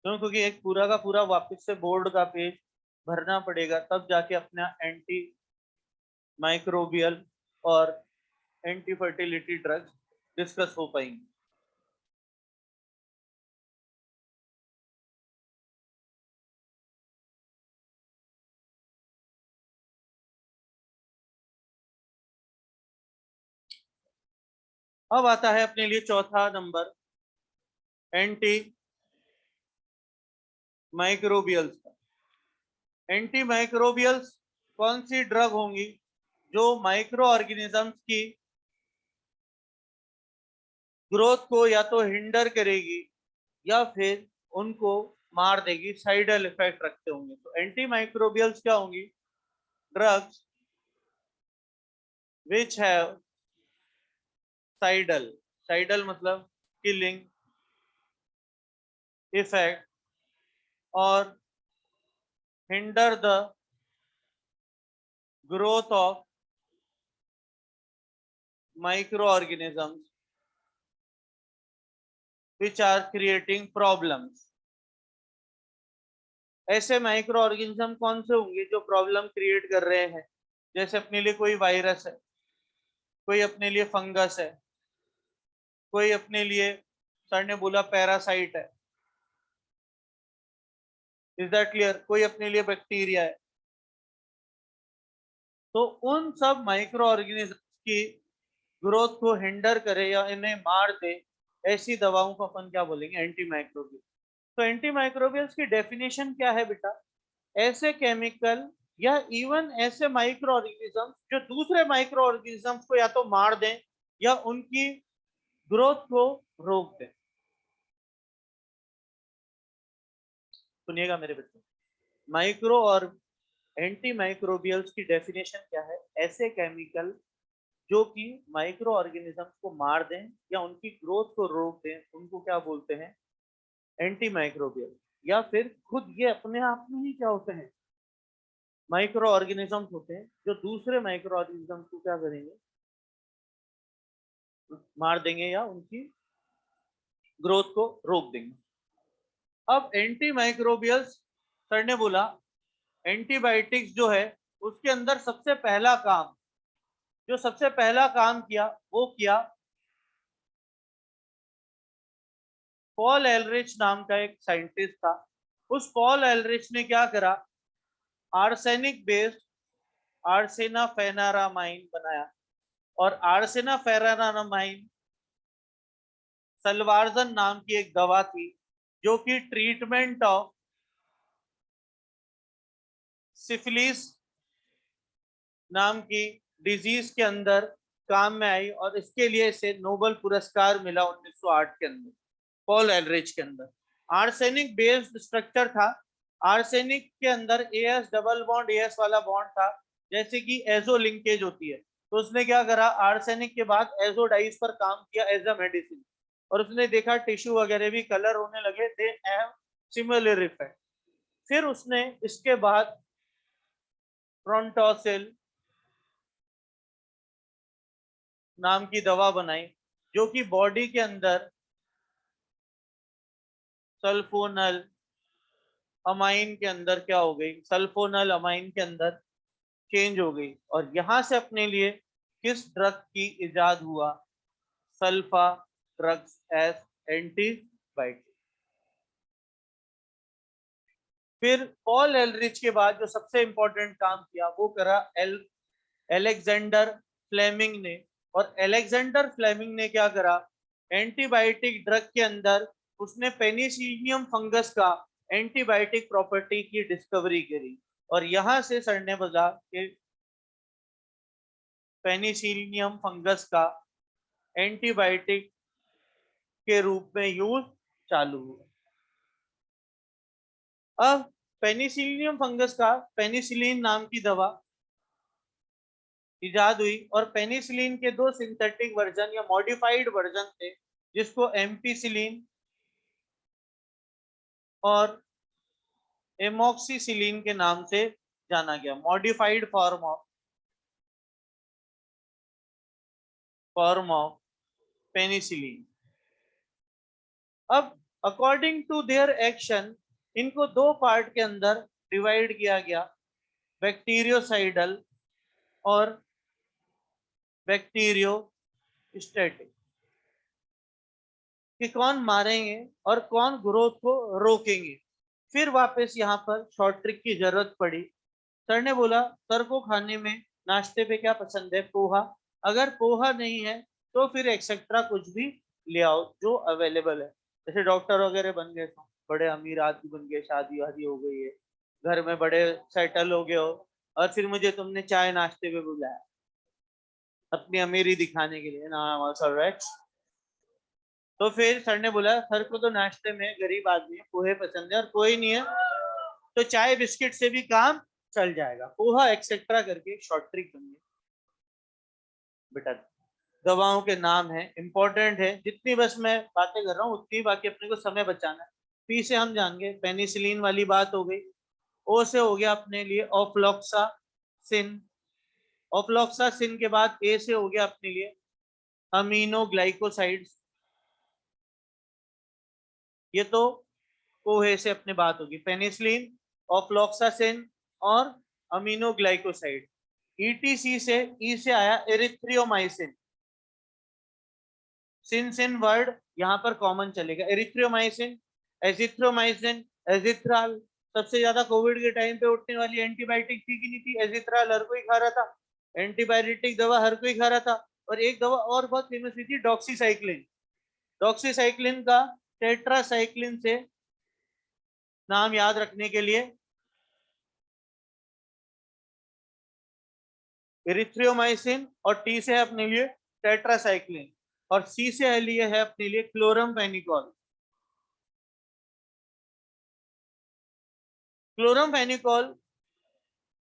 क्यों? क्योंकि एक पूरा का पूरा वापस से बोर्ड का पेज भरना पड़ेगा, तब जाके अपना एंटी माइक्रोबियल और एंटी फर्टिलिटी ड्रग्स डिस्कस हो पाएंगे। अब आता है अपने लिए चौथा नंबर, एंटी माइक्रोबियल्स का। एंटी माइक्रोबियल्स कौन सी ड्रग होंगी जो माइक्रो ऑर्गेनिजम्स की ग्रोथ को या तो हिंडर करेगी या फिर उनको मार देगी, साइडल इफेक्ट रखते होंगे। तो एंटी माइक्रोबियल्स क्या होंगी? ड्रग्स विच हैव साइडल, साइडल मतलब किलिंग इफेक्ट और hinder the growth of microorganisms which are creating problems। ऐसे माइक्रो ऑर्गेनिज्म कौन से होंगे जो प्रॉब्लम क्रिएट कर रहे हैं? जैसे अपने लिए कोई वायरस है, कोई अपने लिए फंगस है, कोई अपने लिए सर ने बोला पैरासाइट है, इज दैट क्लियर? कोई अपने लिए बैक्टीरिया है। तो उन सब माइक्रो ऑर्गेनिज्म की ग्रोथ को हिंडर करे या इन्हें मार दे, ऐसी दवाओं को अपन क्या बोलेंगे? Anti microbial. तो एंटी माइक्रोबियल्स की डेफिनेशन क्या है बेटा? ऐसे केमिकल या इवन ऐसे माइक्रो ऑर्गेनिजम्स जो दूसरे माइक्रो ऑर्गेनिजम्स को या तो मार दें या उनकी ग्रोथ को रोक दें। सुनिएगा मेरे बच्चों, माइक्रो और एंटी माइक्रोबियल्स की डेफिनेशन क्या है? ऐसे केमिकल जो कि माइक्रो ऑर्गेनिजम्स को मार दें या उनकी ग्रोथ को रोक दें, उनको क्या बोलते हैं? Anti microbial. या फिर खुद ये अपने आप में ही क्या होते हैं? माइक्रो ऑर्गेनिजम्स होते हैं जो दूसरे माइक्रो ऑर्गेनिजम्स को क्या करेंगे? मार देंगे या उनकी ग्रोथ को रोक देंगे। अब एंटी माइक्रोबियल्स, सर ने बोला एंटीबायोटिक्स जो है उसके अंदर सबसे पहला काम, जो सबसे पहला काम किया वो किया पॉल एलरिच नाम का एक साइंटिस्ट था। उस पॉल एलरिच ने क्या करा? आर्सेनिक बेस्ड आर्सेना फेनारामाइन बनाया। और आर्सेना फेनारामाइन सलवारजन नाम की एक दवा थी जो कि ट्रीटमेंट ऑफ सिफिलिस नाम की डिजीज के अंदर काम में आई और इसके लिए इसे नोबेल पुरस्कार मिला 1908 के अंदर, पॉल एलरिच के अंदर। आर्सेनिक बेस्ड स्ट्रक्चर था। आर्सेनिक के अंदर एस डबल बॉन्ड एस वाला बॉन्ड था, जैसे कि एजो लिंकेज होती है। तो उसने क्या करा? आर्सेनिक के बाद एजोडाइज पर काम किया एज अ मेडिसिन, और उसने देखा टिश्यू वगैरह भी कलर होने लगे, दे हैव सिमिलर इफेक्ट। फिर उसने इसके बाद फ्रोंटोसिल नाम की दवा बनाई जो कि बॉडी के अंदर सल्फोनल अमाइन के अंदर क्या हो गई? सल्फोनल अमाइन के अंदर चेंज हो गई। और यहां से अपने लिए किस ड्रग की इजाद हुआ? Sulpha drugs as antibiotic. फिर पॉल एलरिच के बाद जो सबसे इंपॉर्टेंट काम किया वो करा एलेक्जेंडर फ्लेमिंग ने। और एलेक्जेंडर फ्लेमिंग ने क्या करा? एंटीबायोटिक ड्रग के अंदर उसने पेनिसिलियम फंगस का एंटीबायोटिक प्रॉपर्टी की डिस्कवरी करी। और यहां से सर ने बोला कि पेनिसिलियम फंगस का एंटीबायोटिक के रूप में यूज चालू हुआ। अब पेनिसिलियम फंगस का पेनिसिलिन नाम की दवा इजाद हुई और पेनिसिलिन के दो सिंथेटिक वर्जन या मॉडिफाइड वर्जन थे, जिसको एम्पिसिलिन और एमोक्सिसिलिन के नाम से जाना गया। Modified form of penicillin. अब अकॉर्डिंग टू देयर एक्शन इनको दो पार्ट के अंदर डिवाइड किया गया, बैक्टीरियोसाइडल और बैक्टीरियोस्टैटिक, कि कौन मारेंगे और कौन ग्रोथ को रोकेंगे। फिर वापस यहाँ पर शॉर्ट ट्रिक की जरूरत पड़ी। सर ने बोला सर को खाने में नाश्ते पे क्या पसंद है? पोहा। अगर पोहा नहीं है तो फिर एक्सेट्रा कुछ भी ले आओ जो अवेलेबल है। जैसे डॉक्टर वगैरह बन गए तो बड़े अमीर आदमी बन गए, शादी वादी हो गई है, घर में बड़े सेटल हो गए हो, और फिर मुझे तुमने चाय नाश्ते पे बुलाया अपनी अमीरी दिखाने के लिए ना, राइट। तो फिर सर ने बोला सर को तो नाश्ते में गरीब आदमी है, पोहे पसंद है और कोई नहीं है, तो चाय बिस्किट से भी काम चल जाएगा, पोहा एक्सेट्रा करके शॉर्ट ट्रिक बन गई बेटा। दवाओं के नाम है, इंपॉर्टेंट है, जितनी बस मैं बातें कर रहा हूँ उतनी, बाकी अपने को समय बचाना है। पी से हम जाएंगे, पेनिसिलिन वाली बात हो गई। ओ से हो गया अपने लिए ऑफ्लॉक्सासिन। ऑफ्लॉक्सासिन के बाद ए से हो गया अपने लिए अमीनोग्लाइकोसाइड्स। ये तो पोहे से अपने बात होगी, पेनिसिलिन, ऑफ्लॉक्सासिन और अमीनोग्लाइकोसाइड। ईटीसी से ई से आया एरिथ्रियोमाइसिन। सिन सिन वर्ड यहाँ पर कॉमन चलेगा, एरिथ्रियोमाइसिन, एजिथ्रोमाइसिन, एजिथ्राल। सबसे ज्यादा कोविड के टाइम पे उठने वाली एंटीबायोटिक थी कि नहीं थी? एजिथ्राल हर कोई खा रहा था, एंटीबायोटिक दवा हर कोई खा रहा था। और एक दवा और बहुत फेमस हुई थी, डॉक्सीसाइक्लिन। डॉक्सीसाइक्लिन का टेट्रासाइक्लिन से नाम याद रखने के लिए एरिथ्रियोमाइसिन, और टी से है अपने लिए टेट्रासाइक्लिन, और सी से है लिए है अपने लिए क्लोरमफेनिकॉल। क्लोरमफेनिकॉल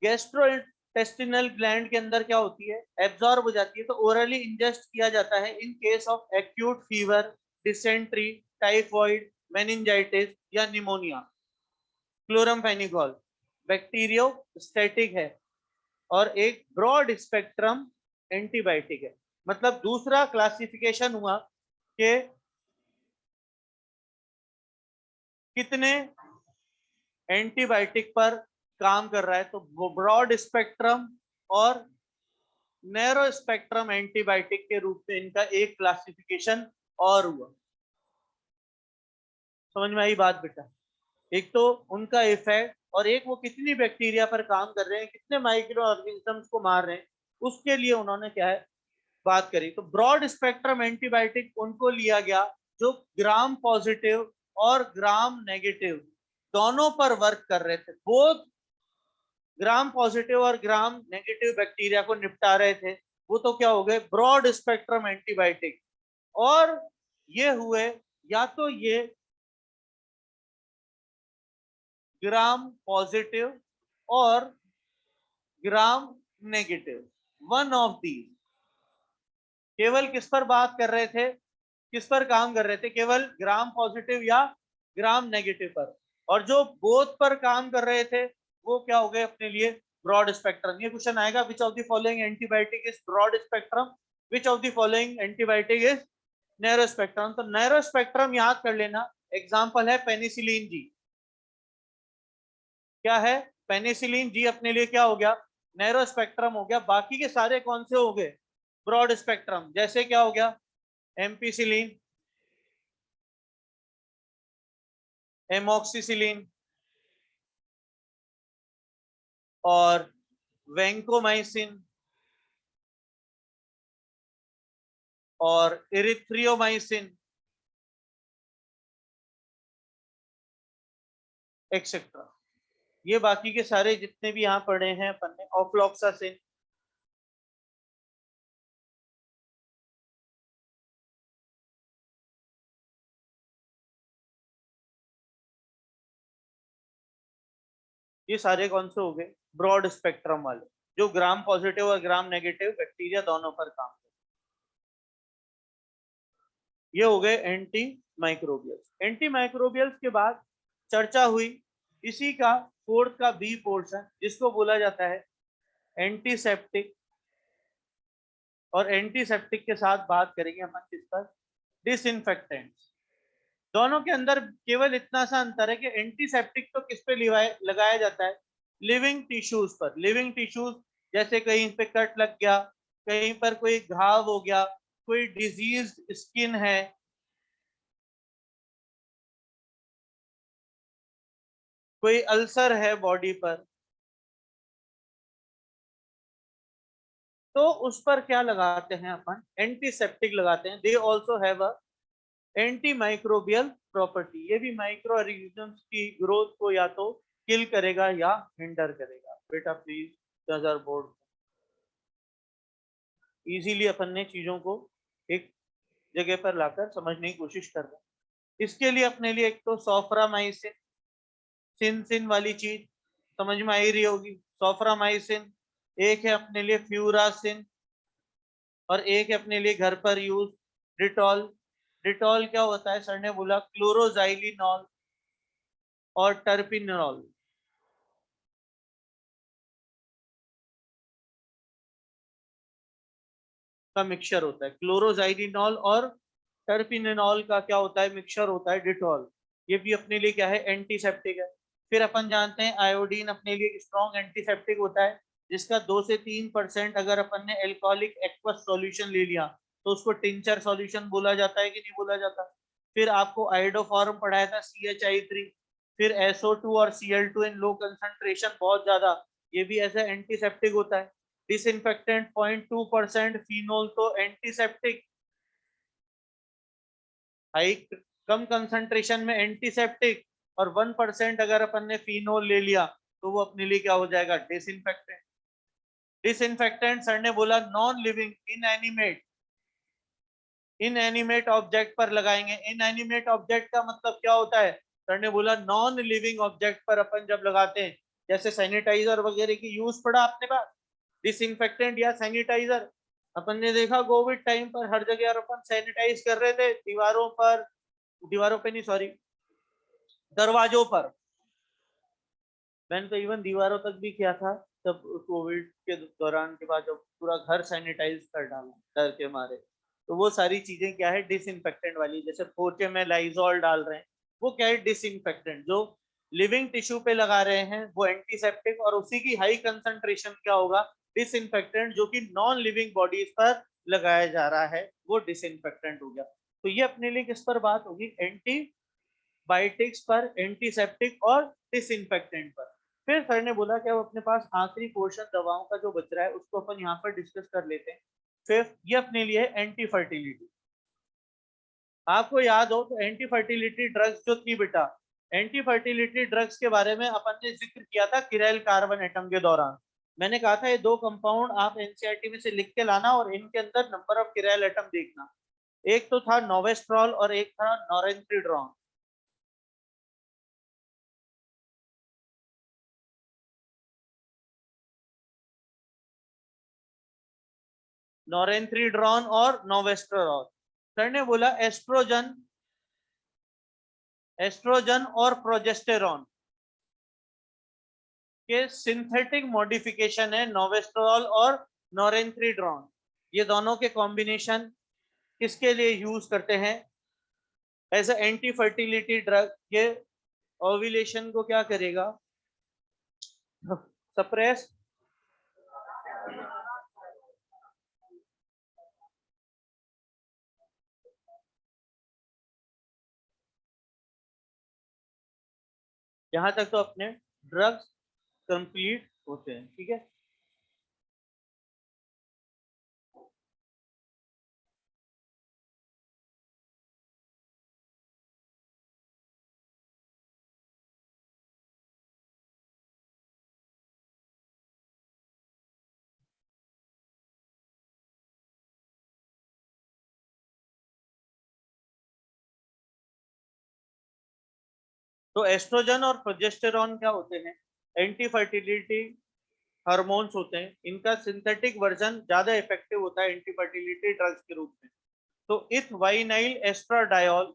गैस्ट्रोइंटेस्टिनल ग्लैंड के अंदर क्या होती है, एब्जॉर्ब हो जाती है, तो ओरली इंजेस्ट किया जाता है in case of acute fever, dysentery, typhoid, meningitis या निमोनिया। क्लोरमफेनिकॉल बैक्टीरियोस्टैटिक है और एक ब्रॉड स्पेक्ट्रम एंटीबायोटिक है। मतलब दूसरा क्लासिफिकेशन हुआ कि कितने एंटीबायोटिक पर काम कर रहा है, तो ब्रॉड स्पेक्ट्रम और नैरो स्पेक्ट्रम एंटीबायोटिक के रूप में इनका एक क्लासिफिकेशन और हुआ। समझ में आई बात बेटा? एक तो उनका इफेक्ट, और एक वो कितनी बैक्टीरिया पर काम कर रहे हैं, कितने माइक्रो ऑर्गेनिजम्स को मार रहे हैं, उसके लिए उन्होंने क्या है बात करी। तो ब्रॉड स्पेक्ट्रम एंटीबायोटिक उनको लिया गया जो ग्राम पॉजिटिव और ग्राम नेगेटिव दोनों पर वर्क कर रहे थे। बोथ ग्राम पॉजिटिव और ग्राम नेगेटिव बैक्टीरिया को निपटा रहे थे, वो तो क्या हो गए, ब्रॉड स्पेक्ट्रम एंटीबायोटिक। और ये हुए या तो ये ग्राम पॉजिटिव और gram negative, one of the. केवल किस पर बात कर रहे थे, किस पर काम कर रहे थे, केवल ग्राम पॉजिटिव या ग्राम नेगेटिव पर। और जो बोथ पर काम कर रहे थे वो क्या हो गए अपने लिए, ब्रॉड स्पेक्ट्रम। ये क्वेश्चन आएगा, which of the following antibiotic is broad spectrum, which of the following antibiotic is narrow spectrum. तो नैरो स्पेक्ट्रम याद कर लेना, एग्जांपल है पेनिसिलिन जी। क्या है, पेनिसिलिन जी अपने लिए क्या हो गया, नैरो स्पेक्ट्रम हो गया। बाकी के सारे कौन से हो गए, ब्रॉड स्पेक्ट्रम। जैसे क्या हो गया, एम्पीसिलिन, एमोक्सिसिलिन और वेंकोमाइसिन और इरिथ्रियोमाइसिन एक्सेट्रा। ये बाकी के सारे जितने भी यहाँ पढ़े हैं अपन ने, ऑफ्लॉक्सासिन, ये सारे कौन से हो गए, ब्रॉड स्पेक्ट्रम वाले, जो ग्राम पॉजिटिव और ग्राम नेगेटिव बैक्टीरिया दोनों पर काम करते। ये हो गए एंटी माइक्रोबियल्स। एंटी माइक्रोबियल्स के बाद चर्चा हुई इसी का फोर्थ का बी पोर्शन, जिसको बोला जाता है एंटीसेप्टिक। और एंटीसेप्टिक के साथ बात करेंगे अपन किस पर, डिसइंफेक्टेंट्स। दोनों के अंदर केवल इतना सा अंतर है कि एंटीसेप्टिक तो किस पे लगाया जाता है, लिविंग टिश्यूज पर। लिविंग टिश्यूज जैसे कहीं पे कट लग गया, कहीं पर कोई घाव हो गया, कोई डिजीज स्किन है, कोई अल्सर है बॉडी पर, तो उस पर क्या लगाते हैं अपन, एंटीसेप्टिक लगाते हैं। They also have a anti microbial property, ये भी माइक्रो ऑर्गेनिजम्स की ग्रोथ को या तो किल करेगा या हिंडर करेगा। बेटा प्लीज नजर बोर्ड, इजीली अपन ने चीजों को एक जगह पर लाकर समझने की कोशिश कर रहे हैं। इसके लिए अपने लिए एक तो सोफ्रामाइसिन, सिन सिन वाली चीज समझ में आई रही होगी, सोफ्रामाइसिन। एक है अपने लिए फ्यूरासिन, और एक है अपने लिए घर पर यूज डिटॉल। डिटॉल क्या होता है, सर ने बोला क्लोरोजाइलिनॉल और टर्पिनॉल का मिक्सचर होता है। क्लोरोजाइलिनॉल और टर्पिनॉल का क्या होता है, मिक्सचर होता है डिटॉल। ये भी अपने लिए क्या है, एंटीसेप्टिक है। फिर अपन जानते हैं आयोडीन अपने लिए स्ट्रॉन्ग एंटीसेप्टिक होता है, जिसका 2 से 3% अगर अपन ने एल्कोहलिक एक्वस सॉल्यूशन ले लिया तो उसको टिंचर सॉल्यूशन बोला जाता है कि नहीं बोला जाता। फिर आपको आयोडोफॉर्म पढ़ाया था CH3, फिर SO2 और Cl2 इन लो कंसंट्रेशन बहुत ज्यादा, ये भी ऐसा एंटीसेप्टिक होता है। डिसइंफेक्टेंट 0.2% फिनोल तो एंटीसेप्टिक, हाई कम कंसंट्रेशन में एंटीसेप्टिक, और 1% अगर अपन ने फिनोल ले लिया तो वो अपने लिए क्या हो जाएगा, डिसइंफेक्टेंट। डिसइंफेक्टेंट सर ने बोला non living inanimate, inanimate object पर लगाएंगे। इनएनिमेट ऑब्जेक्ट का मतलब क्या होता है, सर ने बोला नॉन लिविंग ऑब्जेक्ट पर अपन जब लगाते हैं, जैसे सैनिटाइजर वगैरह की यूज पड़ा आपने पास, डिसइंफेक्टेंट या सैनिटाइजर। अपन ने देखा कोविड टाइम पर हर जगह अपन सैनिटाइज कर रहे थे, दीवारों पर, दीवारों पे नहीं सॉरी, दरवाजों पर। मैंने तो इवन दीवारों तक भी किया था तब कोविड के दौरान के बाद, जब पूरा घर सैनिटाइज कर डाला डर के मारे। तो वो सारी चीजें क्या है, डिसइंफेक्टेंट वाली, जैसे पोचे में लाइजॉल डाल रहे हैं, वो क्या है, डिसइंफेक्टेंट। जो लिविंग टिश्यू पे लगा रहे हैं वो एंटीसेप्टिक, और उसी की हाई कंसंट्रेशन क्या होगा, डिसइंफेक्टेंट, जो कि नॉन लिविंग बॉडीज पर लगाया जा रहा है, वो डिसइंफेक्टेंट हो गया। तो ये अपने लिए किस पर बात होगी, एंटीबायोटिक्स पर, एंटीसेप्टिक और डिसइंफेक्टेंट पर। फिर सर ने बोला कि अब अपने पास आखिरी पोर्शन दवाओं का जो बच रहा है उसको अपन यहाँ पर डिस्कस कर लेते हैं। फिर ये अपने लिए एंटी फर्टिलिटी। आपको याद हो तो एंटी फर्टिलिटी ड्रग्स जो थी बेटा, एंटी फर्टिलिटी ड्रग्स के बारे में अपन ने जिक्र किया था किरैल कार्बन एटम के दौरान। मैंने कहा था ये दो कंपाउंड आप एनसीईआरटी में से लिख के लाना और इनके अंदर नंबर ऑफ किरैल एटम देखना। एक तो था नोवेस्ट्रॉल और एक था नॉरेंथ्रीड्रॉन। नॉरेंथ्रीड्रॉन और नोवेस्ट्रॉल। सर ने बोला एस्ट्रोजन, एस्ट्रोजन और प्रोजेस्टेरॉन के सिंथेटिक मॉडिफिकेशन है नोवेस्ट्रॉल और नॉरेंथ्रीड्रॉन। ये दोनों के कॉम्बिनेशन किसके लिए यूज करते हैं, as a anti fertility drug. ये ओव्यूलेशन को क्या करेगा, सप्रेस। यहां तक तो अपने ड्रग्स कंप्लीट होते हैं, ठीक है। तो एस्ट्रोजन और प्रोजेस्टेरॉन क्या होते हैं, एंटी फर्टिलिटी हार्मोन्स होते हैं। इनका सिंथेटिक वर्जन ज्यादा इफेक्टिव होता है एंटी फर्टिलिटी ड्रग्स के रूप में। तो इथवाइनाइल एस्ट्राडायोल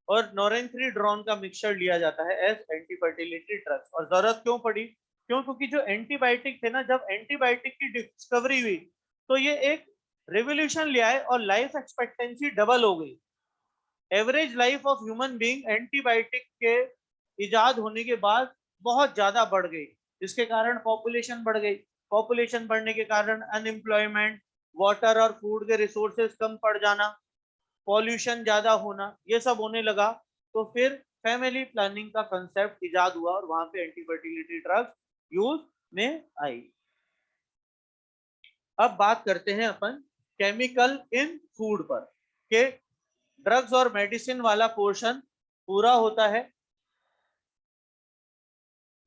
और नॉरेंथ्रीड्रॉन का मिक्सचर लिया जाता है एज एंटी फर्टिलिटी ड्रग्स। और जरूरत क्यों पड़ी, क्यों, क्योंकि जो एंटीबायोटिक थे ना, जब एंटीबायोटिक की डिस्कवरी हुई तो ये एक रेवोल्यूशन ले आए और लाइफ एक्सपेक्टेंसी डबल हो गई। Average life of human being antibiotic के इजाद होने के बाद बहुत ज्यादा बढ़ गई, जिसके कारण पॉपुलेशन बढ़ गई। पॉपुलेशन बढ़ने के कारण अनएम्प्लॉयमेंट, वाटर और फूड के रिसोर्सेज कम पड़ जाना, पॉल्यूशन ज्यादा होना, ये सब होने लगा। तो फिर फैमिली प्लानिंग का कंसेप्ट इजाद हुआ और वहां पे एंटी फर्टिलिटी ड्रग्स यूज में आई। अब बात करते हैं अपन केमिकल इन फूड पर, के ड्रग्स और मेडिसिन वाला पोर्शन पूरा होता है।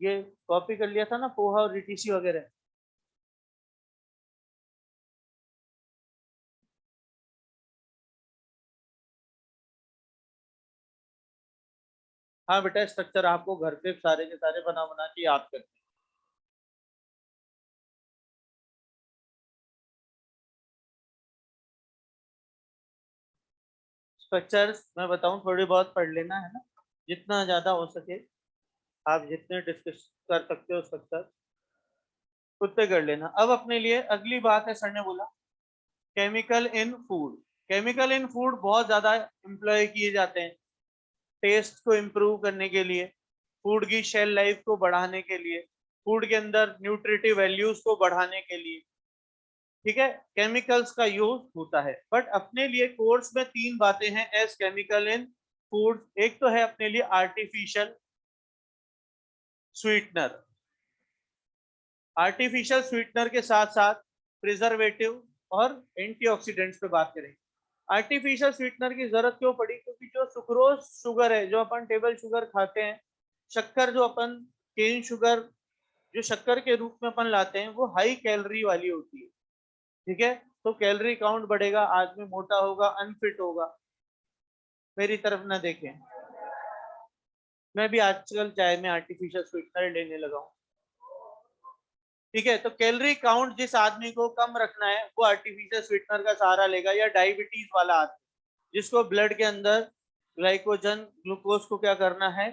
ये कॉपी कर लिया था ना पोहा और रिटीसी वगैरह। हाँ बेटा, स्ट्रक्चर आपको घर पे सारे के सारे बना बना के याद करते हैं। स्ट्रक्चर्स मैं बताऊं, थोड़ी बहुत पढ़ लेना है ना, जितना ज्यादा हो सके। आप जितने डिस्कस कर सकते हो स्ट्रक्चर खुद पे कर लेना। अब अपने लिए अगली बात है, सर ने बोला chemical in food. Chemical in food बहुत ज्यादा एम्प्लॉय किए जाते हैं टेस्ट को इम्प्रूव करने के लिए, फूड की शेल लाइफ को बढ़ाने के लिए, फूड के अंदर न्यूट्रिटिव वैल्यूज को बढ़ाने के लिए, ठीक है, केमिकल्स का यूज होता है। बट अपने लिए कोर्स में तीन बातें हैं एज केमिकल इन फूड। एक तो है अपने लिए आर्टिफिशियल स्वीटनर। आर्टिफिशियल स्वीटनर के साथ साथ प्रिजर्वेटिव और एंटीऑक्सीडेंट्स पे बात करेंगे। आर्टिफिशियल स्वीटनर की जरूरत क्यों पड़ी? क्योंकि जो सुक्रोज शुगर है, जो अपन टेबल शुगर खाते हैं, शक्कर जो अपन केन शुगर जो शक्कर के रूप में अपन लाते हैं, वो हाई कैलोरी वाली होती है, ठीक है। तो कैलोरी काउंट बढ़ेगा, आदमी मोटा होगा, अनफिट होगा। मेरी तरफ ना देखें, मैं भी आजकल चाय में आर्टिफिशियल स्वीटनर लेने लगा हूँ, ठीक है। तो कैलोरी काउंट जिस आदमी को कम रखना है वो आर्टिफिशियल स्वीटनर का सहारा लेगा, या डायबिटीज वाला आदमी जिसको ब्लड के अंदर ग्लाइकोजन ग्लूकोज को क्या करना है,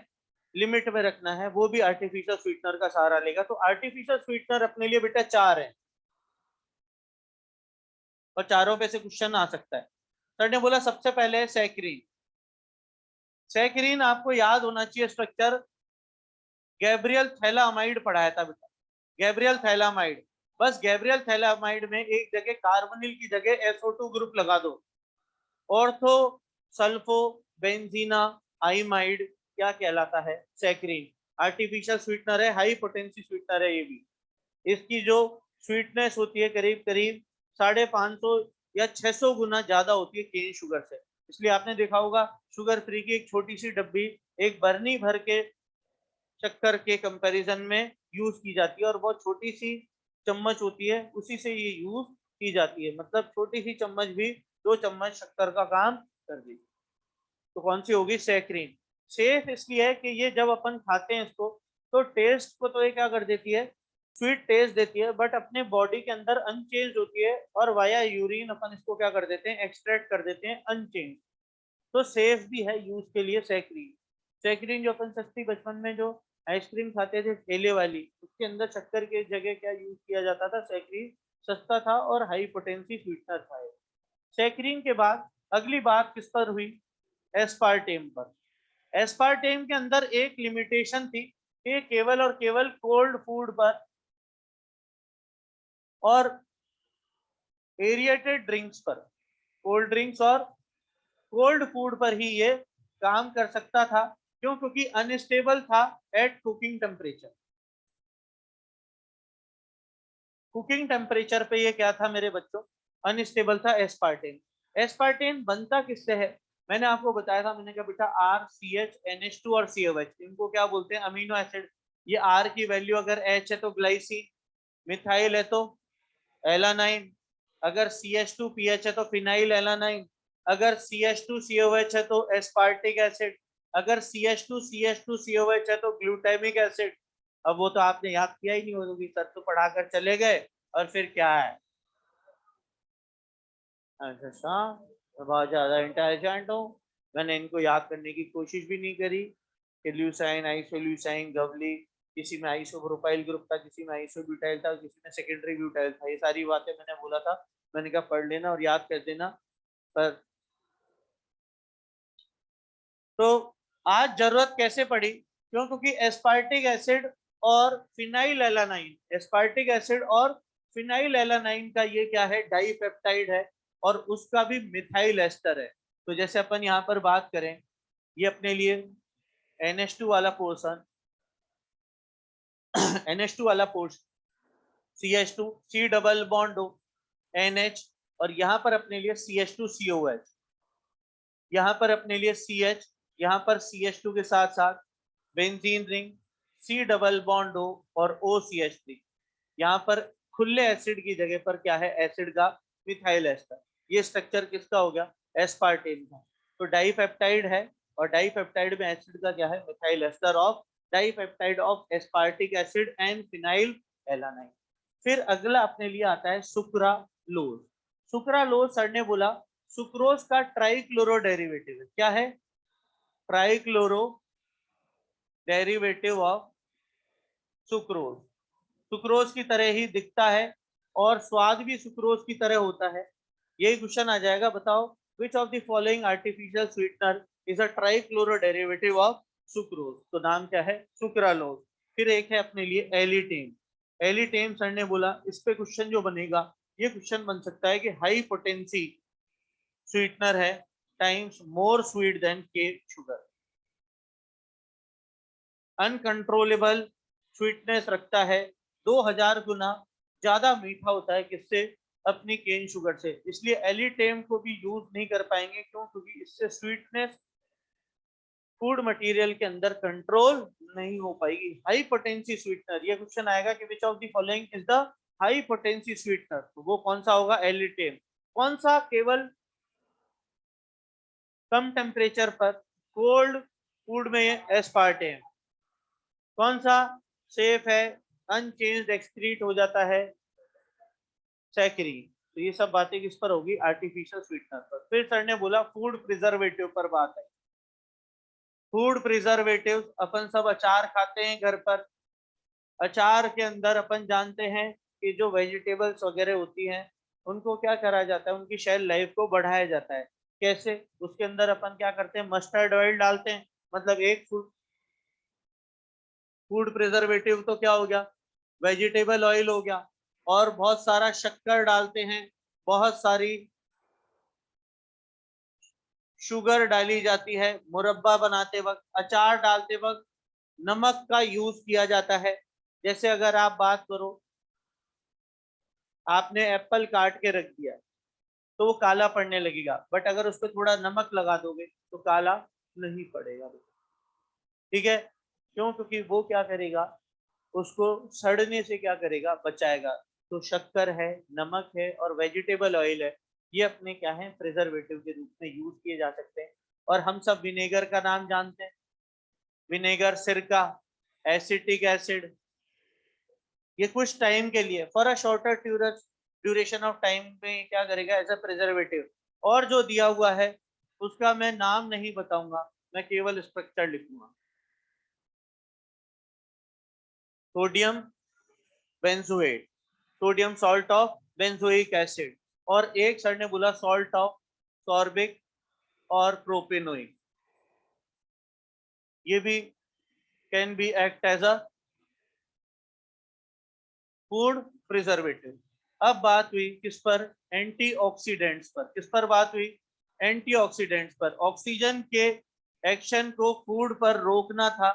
लिमिट में रखना है, वो भी आर्टिफिशियल स्वीटनर का सहारा लेगा। तो आर्टिफिशियल स्वीटनर अपने लिए बेटा चार है, और चारों पे से क्वेश्चन आ सकता है। सर ने बोला सबसे पहले है सैकरीन। सैकरीन आपको याद होना चाहिए स्ट्रक्चर, गैब्रियल थैलामाइड पढ़ाया था बेटा, गैब्रियल थैलामाइड। बस गैब्रियल थैलामाइड में एक जगह कार्बोनिल की जगह SO2 ग्रुप लगा दो। ऑर्थो सल्फो बेंजीना आइमाइड क्या कहलाता है? सैकरीन। आर्टिफिशियल स्वीटनर है, हाई पोटेंसी स्वीटनर है ये भी। इसकी जो स्वीटनेस होती है करीब करीब 550 या 600 गुना ज्यादा होती है केन शुगर से। इसलिए आपने देखा होगा शुगर फ्री की एक छोटी सी डब्बी एक बर्नी भर के शक्कर के कंपैरिजन में यूज की जाती है, और बहुत छोटी सी चम्मच होती है, उसी से ये यूज की जाती है। मतलब छोटी सी चम्मच भी 2 चम्मच शक्कर का काम कर दी। तो कौन सी होगी? सैकरीन। सेफ इसलिए है कि ये जब अपन खाते हैं इसको, तो टेस्ट को तो ये क्या कर देती है, स्वीट टेस्ट देती है, बट अपने बॉडी के अंदर अनचेंज होती है, और वाया यूरिन अपन इसको क्या कर देते हैं, एक्सट्रैक्ट कर देते हैं अनचेंज। तो सेफ भी है यूज के लिए सैकरीन। सैकरीन जो अपन सस्ती बचपन में जो आइसक्रीम खाते थे ठेले वाली, उसके अंदर शक्कर की जगह क्या यूज किया जाता था? सैकरीन। सस्ता था और हाई पोटेंसी स्वीटनर था। सैकरीन के बाद अगली बात किस पर हुई? एस्पार्टेम पर। एस्पार्टेम के अंदर एक लिमिटेशन थी कि केवल और केवल कोल्ड फूड पर और एरिएटेड ड्रिंक्स पर, कोल्ड ड्रिंक्स और कोल्ड फूड पर ही ये काम कर सकता था। क्यों? क्योंकि अनस्टेबल था at cooking temperature. Cooking temperature पे ये क्या था मेरे बच्चों? अनस्टेबल था एस्पार्टेन। एस्पार्टेन बनता किससे है? मैंने आपको बताया था, मैंने कहा बेटा RCH NH2 और COH, इनको क्या बोलते हैं? Amino acid. ये R की वैल्यू अगर H है तो ग्लाइसिन, मिथाइल है तो एलानाइन, अगर CH2PH है तो फिनाइल एलानाइन, अगर CH2COH है तो एस्पार्टिक एसिड, अगर CH2CH2COH है तो ग्लूटामिक एसिड। अब वो तो आपने याद किया ही नहीं होगी, सर तो पढ़ाकर चले गए, और फिर क्या है? अच्छा, बहुत ज्यादा इंटेलिजेंट हो। मैंने इनको याद करने की कोशिश भी नहीं करी कि ल्यूसाइन, आइसोल्यूसाइन, गवली, किसी में आइसोप्रोपाइल ग्रुप था, किसी में आइसोब्यूटाइल था, किसी में सेकेंडरी ब्यूटाइल था। ये सारी बातें मैंने बोला था, मैंने कहा पढ़ लेना और याद कर देना। पर तो आज जरूरत कैसे पड़ी? क्यों? क्योंकि एस्पार्टिक एसिड और फिनाइल एलानाइन, एस्पार्टिक एसिड और फिनाइल एलानाइन का ये क्या है? डाइपेप्टाइड है, और उसका भी मिथाइल एस्टर है। तो जैसे अपन यहाँ पर बात करें, ये अपने लिए NH2 वाला पोर्शन, NH2 वाला portion, CH2 C double bond हो, NH, और यहाँ पर अपने लिए CH2COH, यहाँ पर अपने लिए CH, यहाँ पर CH2 के साथ साथ benzene ring, C double bond O और OCH3। यहाँ पर खुले एसिड की जगह पर क्या है, एसिड का मिथाइल एस्टर। ये स्ट्रक्चर किसका हो गया, एस्पार्टेन का। तो डाइपेप्टाइड है और डाइपेप्टाइड में एसिड का क्या है, methyl ester of dipeptide of aspartic acid and phenylalanine. फिर अगला अपने लिए आता है सुक्रालोज। सुक्रालोज सर ने बोला सुक्रोज का ट्राइक्लोरो डेरिवेटिव है। क्या है, trichloro derivative of sucrose. Sucrose की तरह ही दिखता है और स्वाद भी सुक्रोज की तरह होता है। यही क्वेश्चन आ जाएगा, बताओ विच of the following artificial sweetener is a trichloro derivative of sucrose. तो नाम क्या है, सुक्रालोज। फिर एक है अपने लिए एलिटेम। एलिटेम सर ने बोला इस पे क्वेश्चन जो बनेगा, ये क्वेश्चन बन सकता है कि हाई पोटेंसी स्वीटनर है, times more sweet than cane sugar. Uncontrollable sweetness रखता है, 2000 गुना ज्यादा मीठा होता है किससे, अपनी केन शुगर से। इसलिए एलिटेम को भी यूज नहीं कर पाएंगे, क्यों, क्योंकि इससे स्वीटनेस फूड मटेरियल के अंदर कंट्रोल नहीं हो पाएगी। हाई पोटेंसी स्वीटनर, ये क्वेश्चन आएगा कि विच of the following is the high potency sweetener, तो वो कौन सा होगा, एलिटेम। कौन सा केवल कम टेम्परेचर पर कोल्ड फूड में एस्पार्टेम। कौन सा सेफ है, अनचेंज्ड एक्सक्रीट हो जाता है, सैकरीन। तो ये सब बातें किस पर होगी, आर्टिफिशियल स्वीटनर पर। फिर सर ने बोला फूड प्रिजर्वेटिव पर बात है। फूड प्रिजर्वेटिव, अपन सब अचार खाते हैं घर पर। अचार के अंदर अपन जानते हैं कि जो वेजिटेबल्स वगैरह होती हैं उनको क्या करा जाता है, उनकी शेल लाइफ को बढ़ाया जाता है। कैसे, उसके अंदर अपन क्या करते हैं, मस्टर्ड ऑयल डालते हैं। मतलब एक फूड प्रिजर्वेटिव तो क्या हो गया, वेजिटेबल ऑयल हो गया। और बहुत सारा शक्कर डालते हैं, बहुत सारी शुगर डाली जाती है मुरब्बा बनाते वक्त। अचार डालते वक्त नमक का यूज किया जाता है। जैसे अगर आप बात करो, आपने एप्पल काट के रख दिया तो वो काला पड़ने लगेगा, बट अगर उस पर थोड़ा नमक लगा दोगे तो काला नहीं पड़ेगा। ठीक है, क्यों, क्योंकि वो क्या करेगा, उसको सड़ने से क्या करेगा, बचाएगा। तो शक्कर है, नमक है और वेजिटेबल ऑयल है, ये अपने क्या है, प्रिजर्वेटिव के रूप में यूज किए जा सकते हैं। और हम सब विनेगर का नाम जानते हैं, विनेगर, सिरका, एसिटिक एसिड, ये कुछ टाइम के लिए for a shorter duration of time में क्या करेगा, एज अ प्रिजर्वेटिव। और जो दिया हुआ है उसका मैं नाम नहीं बताऊंगा, मैं केवल स्ट्रक्चर लिखूंगा। Sodium benzoate, sodium salt of benzoic acid. और एक सर ने बोला सॉल्ट ऑफ सॉर्बिक और प्रोपेनोइक, ये भी can be act as a food preservative. अब बात हुई किस पर, एंटीऑक्सीडेंट्स पर। किस पर बात हुई, एंटीऑक्सीडेंट्स पर। ऑक्सीजन के एक्शन को फूड पर रोकना था,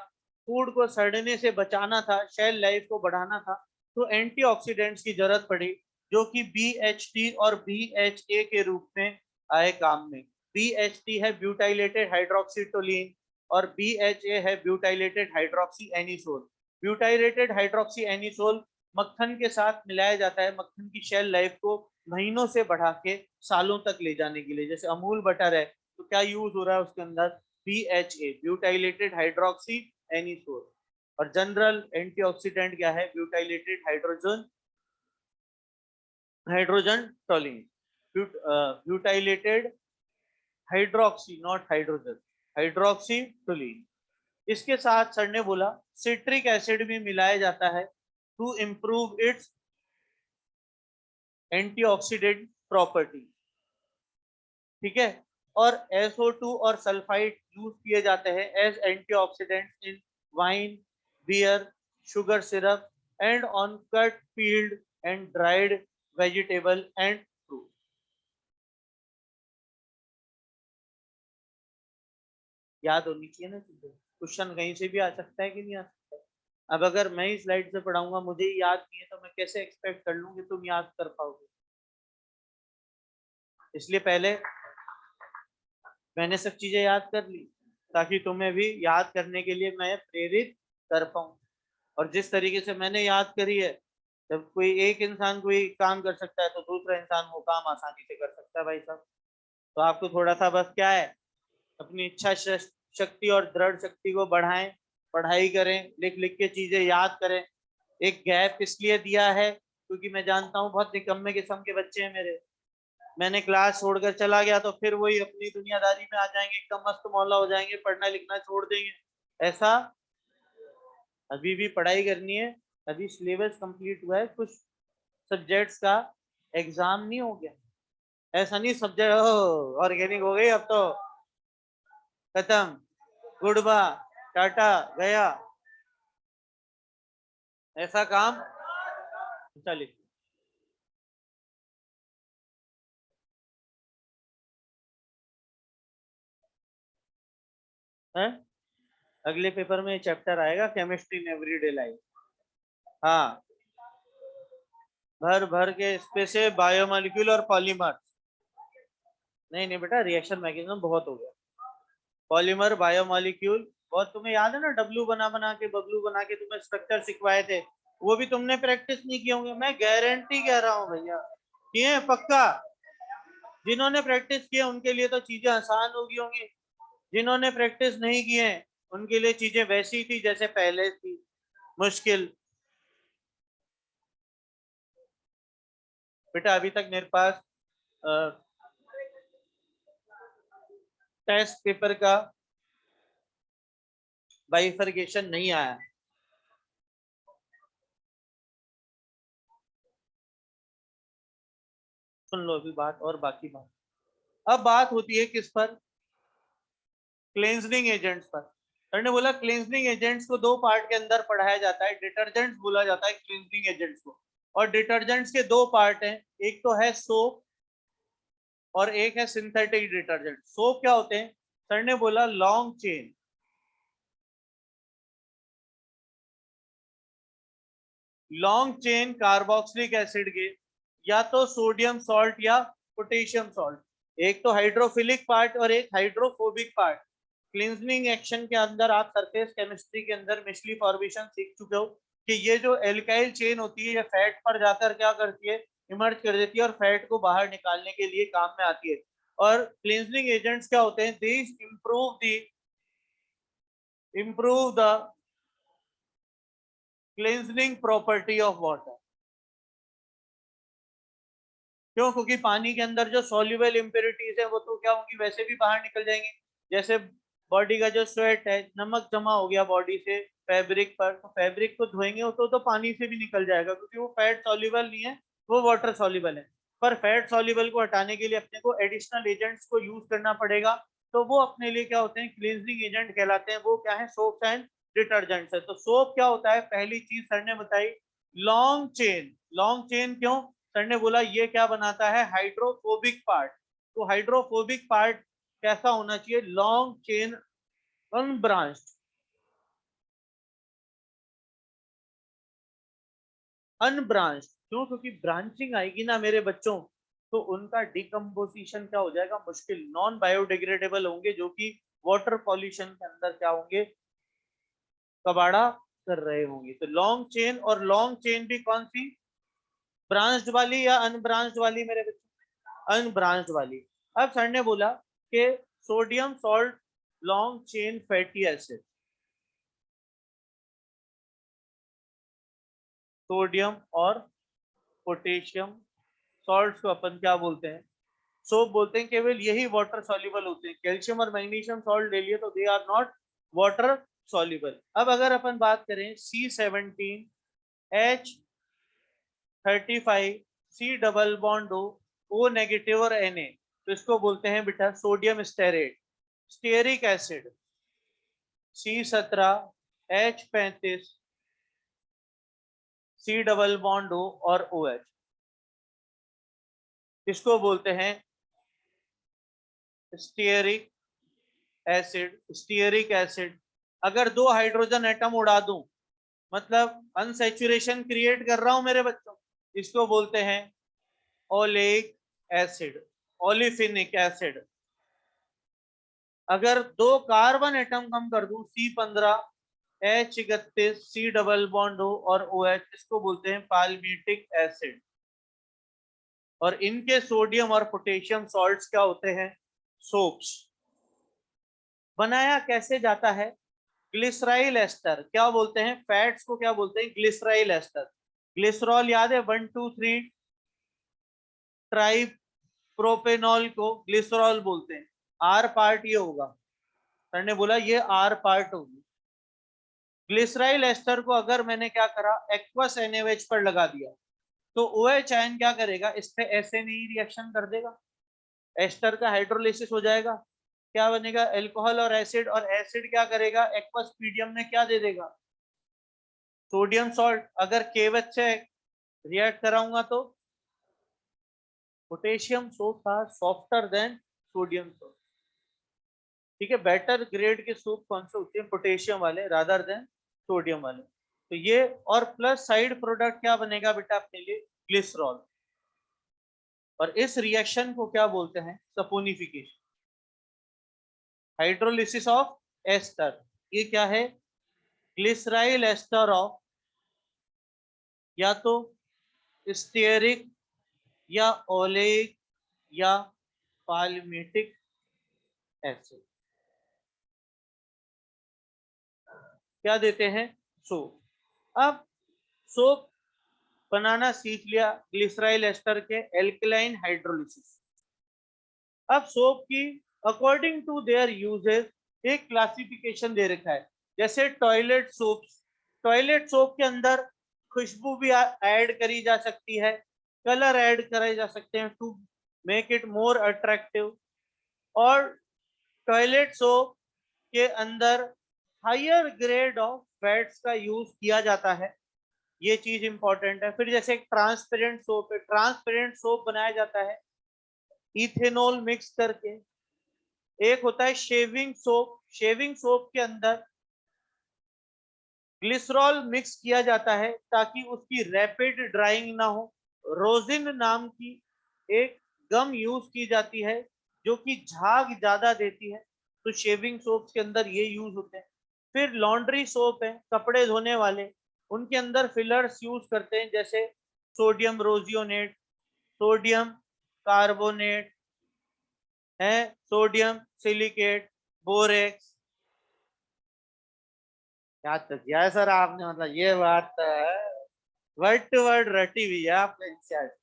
फूड को सड़ने से बचाना था, शेल लाइफ को बढ़ाना था, तो एंटीऑक्सीडेंट्स की जरूरत पड़ी, जो कि BHT और BHA के रूप में आए काम में। BHT है ब्यूटाइलेटेड हाइड्रोक्सीटोलिन और BHA है butylated hydroxy anisole. Butylated hydroxy anisole मक्खन के साथ मिलाया जाता है, मक्खन की शेल लाइफ को महीनों से बढ़ा के सालों तक ले जाने के लिए। जैसे अमूल बटर है तो क्या यूज हो रहा है उसके अंदर, BHA ब्यूटाइलेटेड हाइड्रोक्सी एनिसोल। और जनरल एंटीऑक्सीडेंट क्या है, butylated hydrogen hydrogen toluene, butylated hydroxy, not hydrogen, hydroxy toluene. इसके साथ सर ने बोला सिट्रिक एसिड भी मिलाया जाता है to improve its antioxidant property. ठीक है, और SO2 और सल्फाइड यूज किए जाते हैं as antioxidant in wine, beer, sugar syrup and on cut, peeled and dried vegetable and fruit. याद होनी चाहिए ना चीजें, क्वेश्चन कहीं से भी आ सकता है कि नहीं आ सकता है। अब अगर मैं ही स्लाइड से पढ़ाऊंगा, मुझे ही याद नहीं है, तो मैं कैसे एक्सपेक्ट कर लूँ कि तुम याद कर पाओगे। इसलिए पहले मैंने सब चीजें याद कर ली ताकि तुम्हें भी याद करने के लिए मैं प्रेरित कर पाऊं। और जिस तरीके से मैंने याद करी है, जब कोई एक इंसान कोई काम कर सकता है तो दूसरा इंसान वो काम आसानी से कर सकता है भाई साहब। तो आपको थोड़ा सा बस क्या है, अपनी इच्छा शक्ति और दृढ़ शक्ति को बढ़ाएं, पढ़ाई करें, लिख लिख के चीजें याद करें। एक गैप इसलिए दिया है क्योंकि मैं जानता हूँ बहुत निकम्मे किस्म के बच्चे हैं मेरे। मैंने क्लास छोड़कर चला गया तो फिर वही अपनी दुनियादारी में आ जाएंगे, एकदम मस्त मौला हो जाएंगे, पढ़ना लिखना छोड़ देंगे। ऐसा अभी भी पढ़ाई करनी है, अभी सिलेबस कंप्लीट हुआ है, कुछ सब्जेक्ट्स का एग्जाम नहीं हो गया। ऐसा नहीं सब्जेक्ट ऑर्गेनिक हो गई अब तो खत्म, गुड बाय टाटा गया, ऐसा काम चलिए है। अगले पेपर में चैप्टर आएगा केमिस्ट्री इन एवरीडे लाइफ। हाँ, भर भर के इसमें से बायोमोलिक्यूल और पॉलीमर। नहीं नहीं बेटा, रिएक्शन मैकेनिज्म बहुत हो गया। पॉलीमर बायोमोलिक्यूल बहुत तुम्हें याद है ना, डब्लू बना बना के बबलू बना के तुम्हें स्ट्रक्चर सिखवाए थे, वो भी तुमने प्रैक्टिस नहीं किए होंगे। मैं गारंटी कह रहा हूँ भैया, किए पक्का। जिन्होंने प्रैक्टिस किए उनके लिए तो चीजें आसान होगी होंगी, जिन्होंने प्रैक्टिस नहीं किए उनके लिए चीजें वैसी थी जैसे पहले थी, मुश्किल। बेटा अभी तक मेरे पास टेस्ट पेपर का बाइफरकेशन नहीं आया। सुन लो अभी बात, और बाकी बात। अब बात होती है किस पर, क्लेंजनिंग एजेंट्स पर। सर ने बोला क्लेंजनिंग एजेंट्स को दो पार्ट के अंदर पढ़ाया जाता है, डिटर्जेंट्स बोला जाता है क्लेंजनिंग एजेंट्स को। और डिटर्जेंट्स के दो पार्ट हैं, एक तो है सोप और एक है सिंथेटिक डिटर्जेंट। सोप क्या होते हैं, सर ने बोला long chain, long chain carboxylic acid के, या तो सोडियम सॉल्ट या पोटेशियम सॉल्ट। एक तो हाइड्रोफिलिक पार्ट और एक हाइड्रोफोबिक पार्ट। क्लिंजनिंग एक्शन के अंदर आप सरफेस केमिस्ट्री के अंदर मिश्री फॉर्मेशन सीख चुके हो कि ये जो एल्काइल चेन होती है ये फैट पर जाकर क्या करती है, इमर्ज कर देती है और फैट को बाहर निकालने के लिए काम में आती है। और क्लिंजनिंग एजेंट्स क्या होते हैं, these improve the cleansing property of water। क्यों, क्योंकि पानी के अंदर जो सॉल्युबल इम्प्योरिटीज है वो तो क्या होंगी, वैसे भी बाहर निकल जाएंगी। जैसे बॉडी का जो स्वेट है, नमक जमा हो गया बॉडी से फैब्रिक पर, तो फैब्रिक को धोएंगे तो पानी से भी निकल जाएगा क्योंकि वो फैट सॉल्युबल नहीं है, वो वाटर सॉल्युबल है। पर फैट सॉल्युबल को हटाने के लिए अपने को एडिशनल एजेंट्स को यूज करना पड़ेगा। तो वो अपने लिए क्या होते हैं, क्लींजिंग एजेंट कहलाते हैं। वो क्या है, सोप एंड डिटर्जेंट्स है। तो सोप क्या होता है, पहली चीज सर ने बताई लॉन्ग चेन। लॉन्ग चेन क्यों, सर ने बोला ये क्या बनाता है, हाइड्रोफोबिक पार्ट। तो हाइड्रोफोबिक पार्ट कैसा होना चाहिए, लॉन्ग चेन अनब्रांच्ड। अनब्रांच्ड क्यों, क्योंकि ब्रांचिंग आएगी ना मेरे बच्चों तो उनका डिकम्पोजिशन क्या हो जाएगा, मुश्किल, नॉन बायोडिग्रेडेबल होंगे, जो कि वाटर पॉल्यूशन के अंदर क्या होंगे, कबाड़ा कर रहे होंगे। तो लॉन्ग चेन, और लॉन्ग चेन भी कौन सी, ब्रांच्ड वाली या अनब्रांच्ड वाली मेरे बच्चों, अनब्रांच्ड वाली। अब सर ने बोला कि sodium salt long chain fatty acid, sodium और पोटेशियम सॉल्ट्स को अपन क्या बोलते हैं, सोप बोलते हैं। केवल यही वाटर सॉल्युबल होते हैं। कैल्शियम और मैग्नीशियम सॉल्ट ले लिए तो they are not water soluble. अब अगर अपन बात करें C17H35 C double bond O negative और Na, तो इसको बोलते हैं बेटा sodium stearate. Stearic acid C17H35 C double bond O और OH, इसको बोलते हैं स्टीयरिक एसिड। स्टीयरिक एसिड, अगर दो हाइड्रोजन एटम उड़ा दूं मतलब अनसैचुरेशन क्रिएट कर रहा हूं मेरे बच्चों, इसको बोलते हैं ओलेइक एसिड। ओलिफिनिक एसिड। अगर 2 कार्बन एटम कम कर दूं, C15H31 C डबल बॉन्ड हो और OH, इसको बोलते हैं पाल्मिटिक एसिड। और इनके सोडियम और पोटेशियम सॉल्ट्स क्या होते हैं? सोप्स। बनाया कैसे जाता है? Glyceryl ester. क्या बोलते हैं? फैट्स को क्या बोलते हैं? Glyceryl ester. ग्लिसरॉल याद है, 1 2 3 ट्राई प्रोपेनॉल को ग्लिसरॉल बोलते हैं। आर पार्ट ये होगा, सर ने बोला ये आर पार्ट होगी। ग्लिसराइल एस्टर को अगर मैंने क्या करा, एक्वस NaOH पर लगा दिया, तो OH आयन क्या करेगा? इस पे SNE रिएक्शन कर देगा, एस्टर का हाइड्रोलिसिस हो जाएगा, क्या बनेगा? अल्कोहल और एसिड। और एसिड क्या करेगा? एक्वस मीडियम में क्या दे देगा? Sodium salt. अगर KH से रिएक्ट कराऊंगा तो potassium soap are softer than sodium soap. ठीक है, बेटर ग्रेड के सोप कौन से होते हैं? पोटेशियम वाले रादर देन सोडियम वाले। तो ये, और प्लस साइड प्रोडक्ट क्या बनेगा बेटा अपने लिए? ग्लिसरॉल। और इस रिएक्शन को क्या बोलते हैं? Saponification, hydrolysis of ester. ये क्या है? ग्लिसराइल एस्टर ऑफ या तो स्टीयरिक या ओलेइक या पाल्मिटिक एसिड। क्या देते हैं? सोप। अब सोप बनाना सीख लिया, ग्लिसराइल एस्टर के एल्कलाइन हाइड्रोलिसिस। अब सोप की अकॉर्डिंग टू देयर यूजेस एक क्लासिफिकेशन दे रखा है। जैसे टॉयलेट सोप्स, टॉयलेट सोप के अंदर खुशबू भी ऐड करी जा सकती है, कलर ऐड करे जा सकते हैं to make it more attractive. और टॉयलेट सोप के अंदर हायर ग्रेड ऑफ फैट्स का यूज किया जाता है, ये चीज इंपॉर्टेंट है। फिर जैसे एक ट्रांसपेरेंट सोप है, ट्रांसपेरेंट सोप बनाया जाता है इथेनॉल मिक्स करके। एक होता है शेविंग सोप, शेविंग सोप के अंदर ग्लिसरॉल मिक्स किया जाता है ताकि उसकी रैपिड ड्राइंग ना हो। रोजिन नाम की एक गम यूज की जाती है जो कि झाग ज्यादा देती है, तो शेविंग सोप्स के अंदर ये यूज होते हैं। फिर लॉन्ड्री सोप है, कपड़े धोने वाले, उनके अंदर फिलर्स यूज करते हैं, जैसे सोडियम रोजियोनेट, सोडियम कार्बोनेट है, सोडियम सिलिकेट, बोरेक्स। याद तो किया है सर आपने, मतलब ये बात तो है, वर्ड टू वर्ड रटी हुई है आपने इंशाल्लाह।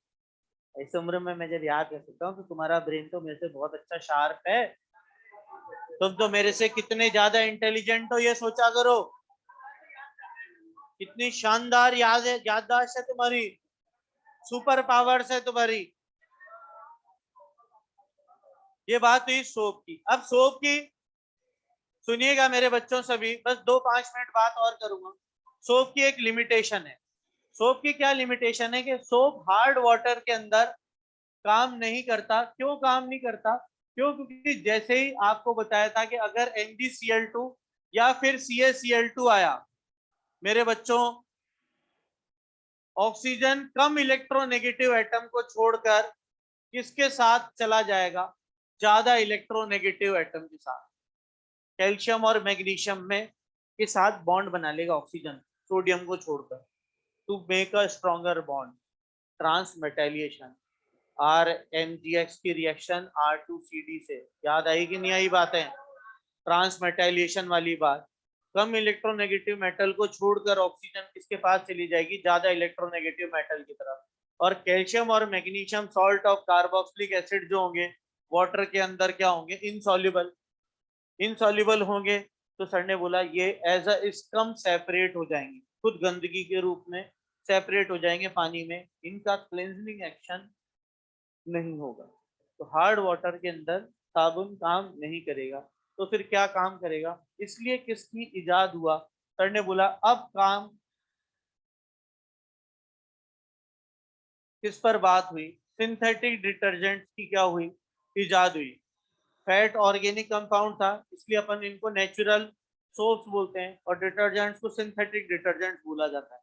इस उम्र में मैं जब याद कर सकता हूँ तो तुम्हारा ब्रेन तो मेरे से बहुत अच्छा शार्प है। तुम तो मेरे से कितने ज्यादा इंटेलिजेंट हो ये सोचा करो, कितनी शानदार याद है, याददाश्त है तुम्हारी, सुपर पावर्स है तुम्हारी। ये बात हुई सोप की। अब सोप की सुनिएगा मेरे बच्चों सभी, बस 2-5 मिनट बात और करूंगा। सोप की एक लिमिटेशन है। सोप की क्या लिमिटेशन है? कि सोप हार्ड वाटर के अंदर काम नहीं करता। क्यों काम नहीं करता? क्यों? क्योंकि जैसे ही आपको बताया था कि अगर NaCl2 या फिर CaCl2 आया मेरे बच्चों, ऑक्सीजन कम इलेक्ट्रोनेगेटिव एटम को छोड़कर किसके साथ चला जाएगा? ज्यादा इलेक्ट्रोनेगेटिव एटम के साथ, कैल्शियम और मैग्नीशियम में के साथ बॉन्ड बना लेगा ऑक्सीजन, सोडियम को छोड़कर, to make a stronger bond. Transmetalation, RMgx की रिएक्शन R2CD से, याद आई कि नहीं आई बातें? ट्रांसमेटाइलेशन वाली बात, कम इलेक्ट्रोनेगेटिव मेटल को छोड़कर ऑक्सीजन किसके पास चली जाएगी? ज्यादा इलेक्ट्रोनेगेटिव मेटल की तरफ। और कैल्शियम और magnesium salt of carboxylic acid जो होंगे वाटर के अंदर क्या होंगे? इनसॉल्युबल। इनसॉल्युबल होंगे तो सर ने बोला ये एज अ स्कम सेपरेट हो जाएंगे, खुद गंदगी के रूप में सेपरेट हो जाएंगे पानी में, इनका क्लेंजिंग एक्शन नहीं होगा। तो हार्ड वाटर के अंदर साबुन काम नहीं करेगा, तो फिर क्या काम करेगा? इसलिए किसकी इजाद हुआ? सर ने बोला अब काम किस पर बात हुई? सिंथेटिक डिटर्जेंट की क्या हुई? इजाद हुई। फैट ऑर्गेनिक कंपाउंड था, इसलिए अपन इनको नेचुरल सोप्स बोलते हैं, और डिटर्जेंट्स को सिंथेटिक डिटर्जेंट्स बोला जाता है।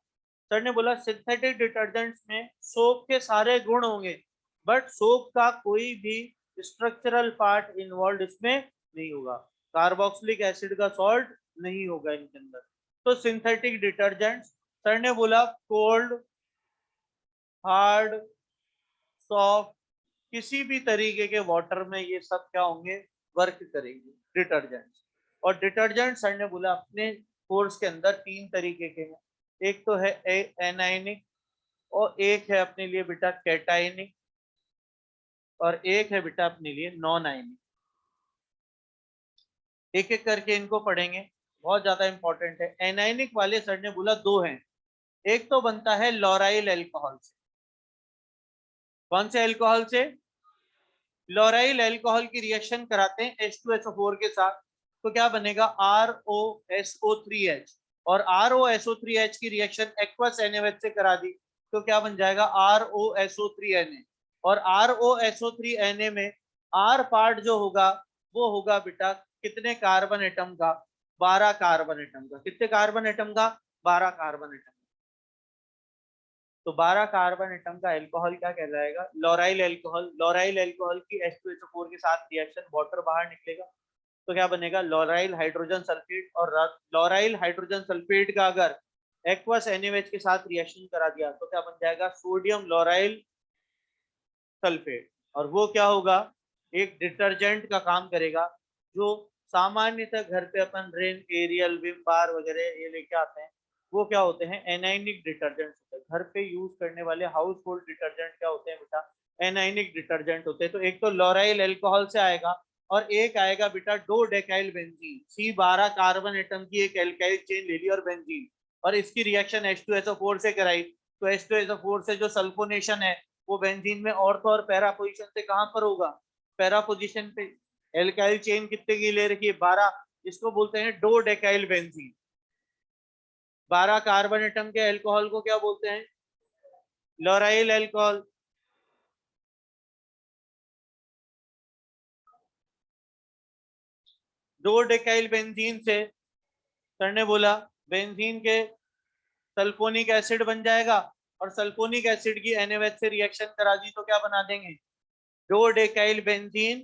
सर ने बोला सिंथेटिक डिटर्जेंट्स में सोप के सारे गुण होंगे, बट सोप का कोई भी स्ट्रक्चरल पार्ट इन्वॉल्व इसमें नहीं होगा, कार्बोक्सिलिक एसिड का सॉल्ट नहीं होगा इनके अंदर। तो सिंथेटिक डिटर्जेंट, सर ने बोला कोल्ड, हार्ड, सॉफ्ट, किसी भी तरीके के वाटर में ये सब क्या होंगे, वर्क करेंगे डिटर्जेंट्स। और डिटर्जेंट सर ने बोला अपने कोर्स के अंदर तीन तरीके के हैं, एक तो है एनायनिक, और एक है अपने लिए बेटा कैटायनिक, और एक है बेटा अपने लिए नॉन आयनिक। एक एक करके इनको पढ़ेंगे, बहुत ज्यादा इंपॉर्टेंट है। एनायनिक वाले सर ने बोला दो हैं, एक तो बनता है लॉराइल एल्कोहल से। कौन से एल्कोहल से? लॉराइल एल्कोहल की रिएक्शन कराते हैं H2SO4 के साथ, तो क्या बनेगा ROSO3H, और ROSO3H की रिएक्शन एक्वस NaOH से करा दी तो क्या बन जाएगा ROSO3Na, और ROSO3Na में R पार्ट जो होगा वो होगा बेटा कितने कार्बन एटम का, 12 कार्बन एटम का। कितने कार्बन एटम का? 12 कार्बन एटम। तो 12 कार्बन एटम का एल्कोहल क्या कहलाएगा? लॉराइल एल्कोहल। लॉराइल एल्कोहल की H2SO4 के साथ रिएक्शन, वाटर बाहर निकलेगा तो क्या बनेगा लॉराइल हाइड्रोजन सल्फेट, और लॉराइल हाइड्रोजन सल्फेट का अगर एक्वस NaOH के साथ रिएक्शन करा दिया तो क्या बन जाएगा सोडियम लॉराइल सल्फेट। और वो क्या होगा, एक डिटर्जेंट का काम करेगा, जो सामान्यतः घर पे अपन रेन एरियल विम बार वगैरह ये लेके आते हैं, वो क्या होते हैं एनाइनिक डिटर्जेंट होते हैं। घर पे यूज करने वाले हाउस होल्ड डिटर्जेंट क्या होते हैं बेटा, एनाइनिक डिटर्जेंट होते हैं। तो एक तो लॉराइल एल्कोहल से आएगा, और एक आएगा बेटा dodecyl benzene. C12 carbon atom की एक एल्काइल चेन ले ली और बेंजीन, और इसकी रिएक्शन H2SO4 से कराई, तो H2SO4 से जो सल्फोनेशन है वो बेंजीन में ऑर्थो और पैरा पोजीशन से कहां पर होगा, पैरा पोजीशन पे। एल्काइल चेन कितने की ले रखी है, 12, इसको बोलते हैं dodecyl benzene. 12 carbon atom के एल्कोहल को क्या बोलते हैं, lauryl alcohol. Dodecyl benzene से सर ने बोला बेंजीन के सल्फोनिक एसिड बन जाएगा, और सल्फोनिक एसिड की NaOH से रिएक्शन करा दी तो क्या बना देंगे, डो डेकाइल बेंजीन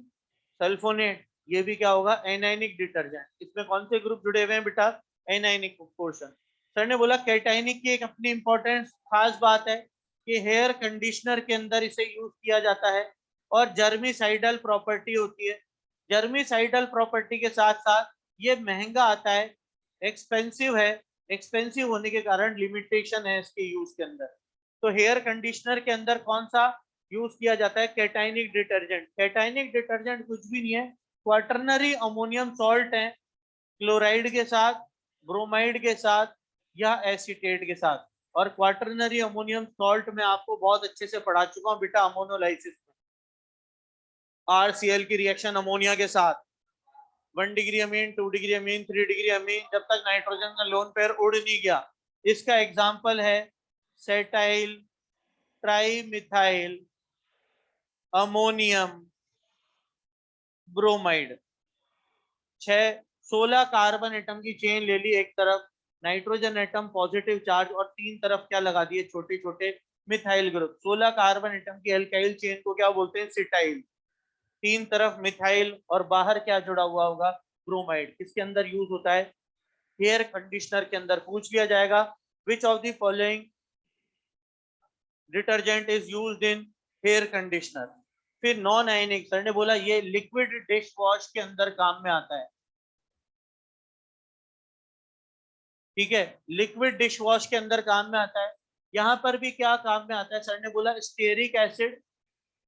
सल्फोनेट। ये भी क्या होगा एनाइनिक डिटर्जेंट। इसमें कौन से ग्रुप जुड़े हुए हैं बेटा, एनाइनिक पोर्शन। सर ने बोला कैटाइनिक की एक अपनी इंपॉर्टेंस खास बात है कि हेयर कंडीशनर के अंदर इसे यूज किया जाता है, और जर्मिसाइडल प्रॉपर्टी होती है। जर्मिसाइडल प्रॉपर्टी के साथ साथ ये महंगा आता है, एक्सपेंसिव है। एक्सपेंसिव होने के कारण लिमिटेशन है इसके यूज के अंदर। तो हेयर कंडीशनर के अंदर कौन सा यूज किया जाता है, कैटाइनिक डिटर्जेंट। कैटाइनिक डिटर्जेंट कुछ भी नहीं है, क्वाटरनरी अमोनियम सॉल्ट है, क्लोराइड के साथ, ब्रोमाइड के साथ, या एसीटेट के साथ। और क्वाटरनरी अमोनियम सॉल्ट में आपको बहुत अच्छे से पढ़ा चुका हूं बेटा अमोनोलाइसिस में, RCl की रिएक्शन अमोनिया के साथ, 1 degree amine, 2 degree amine, 3 degree amine, जब तक नाइट्रोजन का लोन पेयर उड़ नहीं गया। इसका एग्जाम्पल है cetyl trimethyl ammonium bromide. 16 carbon atom की चेन ले ली एक तरफ, नाइट्रोजन एटम पॉजिटिव चार्ज, और तीन तरफ क्या लगा दिए छोटे छोटे मिथाइल ग्रुप। 16 कार्बन एटम की एल्काइल चेन को क्या बोलते हैं, सिटाइल। तीन तरफ मिथाइल, और बाहर क्या जुड़ा हुआ होगा, ब्रोमाइड। किसके अंदर यूज होता है, हेयर कंडीशनर के अंदर। पूछ लिया जाएगा which of the following detergent is used in hair conditioner. फिर नॉन आयनिक, सर ने बोला ये लिक्विड डिश वॉश के अंदर काम में आता है, ठीक है, लिक्विड डिश वॉश के अंदर काम में आता है। यहां पर भी क्या काम में आता है, सर ने बोला स्टेरिक एसिड,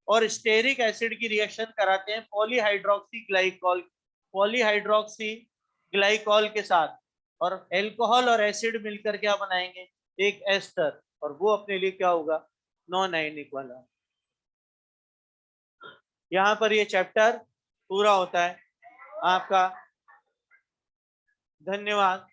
और स्टेरिक एसिड की रिएक्शन कराते हैं पॉलीहाइड्रोक्सी ग्लाइकॉल, पॉलीहाइड्रोक्सी ग्लाइकॉल के साथ, और एल्कोहल और एसिड मिलकर क्या बनाएंगे, एक एस्टर, और वो अपने लिए क्या होगा, नॉन आयनिक वाला। यहाँ पर ये चैप्टर पूरा होता है। आपका धन्यवाद।